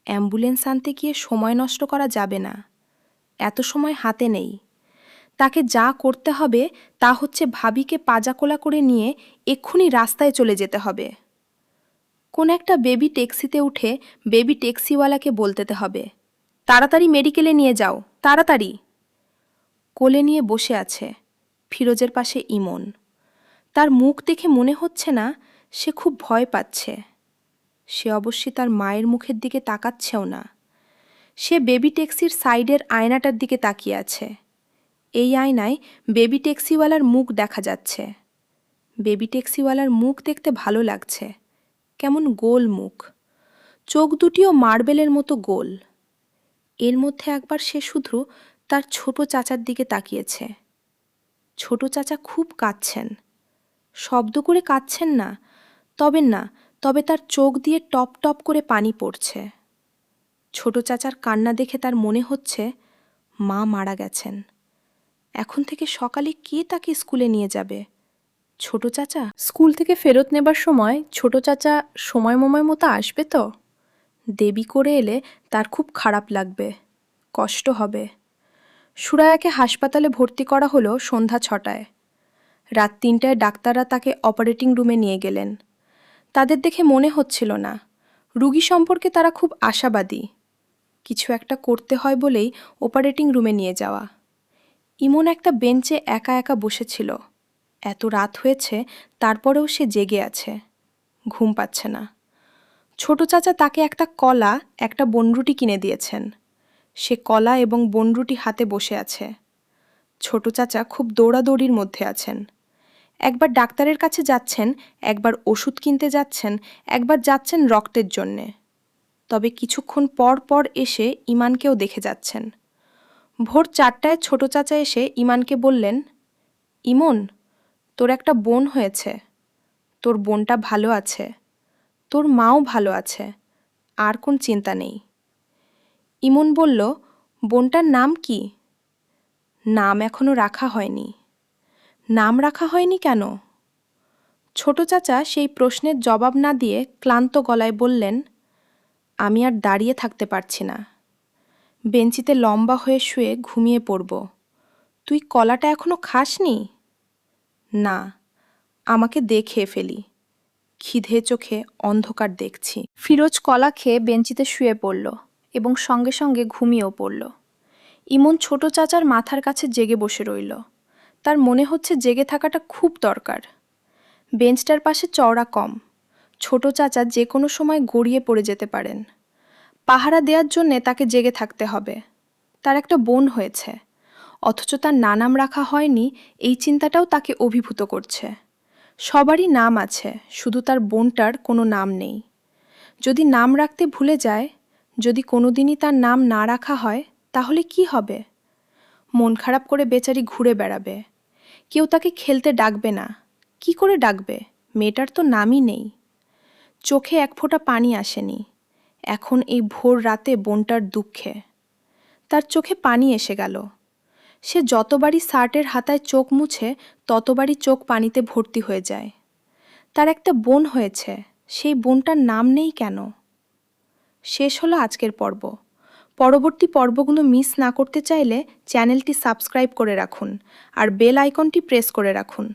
অ্যাম্বুলেন্স আনতে গিয়ে সময় নষ্ট করা যাবে না, এত সময় হাতে নেই। তাকে যা করতে হবে তা হচ্ছে ভাবিকে পাজাকোলা করে নিয়ে এক্ষুনি রাস্তায় চলে যেতে হবে। কোন একটা বেবি ট্যাক্সিতে উঠে বেবি ট্যাক্সিওয়ালাকে বলতে হবে, তাড়াতাড়ি মেডিকেলে নিয়ে যাও, তাড়াতাড়ি। কোলে নিয়ে বসে আছে ফিরোজের পাশে ইমন। তার মুখ দেখে মনে হচ্ছে না সে খুব ভয় পাচ্ছে। সে অবশ্যই তার মায়ের মুখের দিকে তাকাচ্ছেও না। সে বেবি ট্যাক্সির সাইডের আয়নাটার দিকে তাকিয়ে আছে। এই আয়নায় বেবি ট্যাক্সিওয়ালার মুখ দেখা যাচ্ছে। বেবি ট্যাক্সিওয়ালার মুখ দেখতে ভালো লাগছে, কেমন গোল মুখ, চোখ দুটিও মার্বেলের মতো গোল। এর মধ্যে একবার সে শুধু তার ছোট চাচার দিকে তাকিয়েছে। ছোট চাচা খুব কাঁদছেন, শব্দ করে কাঁদছেন না, তবে তার চোখ দিয়ে টপ টপ করে পানি পড়ছে। ছোট চাচার কান্না দেখে তার মনে হচ্ছে মা মারা গেছেন। এখন থেকে সকালে কে তাকে স্কুলে নিয়ে যাবে? ছোট চাচা? স্কুল থেকে ফেরত নেবার সময় ছোট চাচা সময় মতো আসবে তো? দেবী করে এলে তার খুব খারাপ লাগবে, কষ্ট হবে। সুরায়াকে হাসপাতালে ভর্তি করা হলো সন্ধ্যা 6টায়। রাত 3টায় ডাক্তাররা তাকে অপারেটিং রুমে নিয়ে গেলেন। তাদের দেখে মনে হচ্ছিল না, রুগী সম্পর্কে তারা খুব আশাবাদী। কিছু একটা করতে হয় বলেই অপারেটিং রুমে নিয়ে যাওয়া। ইমন একটা বেঞ্চে একা একা বসেছিল। এত রাত হয়েছে তারপরেও সে জেগে আছে, ঘুম পাচ্ছে না। ছোট চাচা তাকে একটা কলা, একটা বনরুটি কিনে দিয়েছেন। সে কলা এবং বনরুটি হাতে বসে আছে। ছোট চাচা খুব দৌড়াদৌড়ির মধ্যে আছেন। একবার ডাক্তারের কাছে যাচ্ছেন, একবার ওষুধ কিনতে যাচ্ছেন, একবার যাচ্ছেন রক্তের জন্যে। তবে কিছুক্ষণ পর পর এসে ইমানকেও দেখে যাচ্ছেন। ভোর 4টায় ছোট চাচা এসে ইমানকে বললেন, ইমন, তোর একটা বোন হয়েছে, তোর বোনটা ভালো আছে, তোর মাও ভালো আছে, আর কোন চিন্তা নেই। ইমন বলল, বোনটার নাম কি? নাম এখনো রাখা হয়নি। নাম রাখা হয়নি কেন? ছোট চাচা সেই প্রশ্নের জবাব না দিয়ে ক্লান্ত গলায় বললেন, আমি আর দাঁড়িয়ে থাকতে পারছি না, বেঞ্চিতে লম্বা হয়ে শুয়ে ঘুমিয়ে পড়ব। তুই কলাটা এখনো খাসনি? না, আমাকে খেয়ে ফেলি, খিদে চোখে অন্ধকার দেখছি। ফিরোজ কলা খেয়ে বেঞ্চিতে শুয়ে পড়ল এবং সঙ্গে সঙ্গে ঘুমিয়েও পড়ল। ইমন ছোট চাচার মাথার কাছে জেগে বসে রইল। তার মনে হচ্ছে জেগে থাকাটা খুব দরকার। বেঞ্চটার পাশে চওড়া কম, ছোট চাচা যে কোনো সময় গড়িয়ে পড়ে যেতে পারেন। পাহারা দেওয়ার জন্যে তাকে জেগে থাকতে হবে। তার একটা বোন হয়েছে, অথচ তার নাম রাখা হয়নি, এই চিন্তাটাও তাকে অভিভূত করছে। সবারই নাম আছে, শুধু তার বোনটার কোনো নাম নেই। যদি নাম রাখতে ভুলে যায়, যদি কোনোদিনই তার নাম না রাখা হয়, তাহলে কি হবে? মন খারাপ করে বেচারি ঘুরে বেড়াবে। কেউ তাকে খেলতে ডাকবে না। কি করে ডাকবে? মেয়েটার তো নামই নেই। চোখে এক ফোঁটা পানি আসেনি এখন এই ভোর রাতে বোনটার দুঃখে। তার চোখে পানি এসে গেল। সে যতবারই শার্টের হাতায় চোখ মুছে ততবারই চোখ পানিতে ভর্তি হয়ে যায়। তার একটা বোন হয়েছে, সেই বোনটার নাম নেই কেন? শেষ হলো আজকের পর্ব। পরবর্তী পর্বগুলো মিস না করতে চাইলে চ্যানেলটি সাবস্ক্রাইব করে রাখুন আর বেল আইকনটি প্রেস করে রাখুন।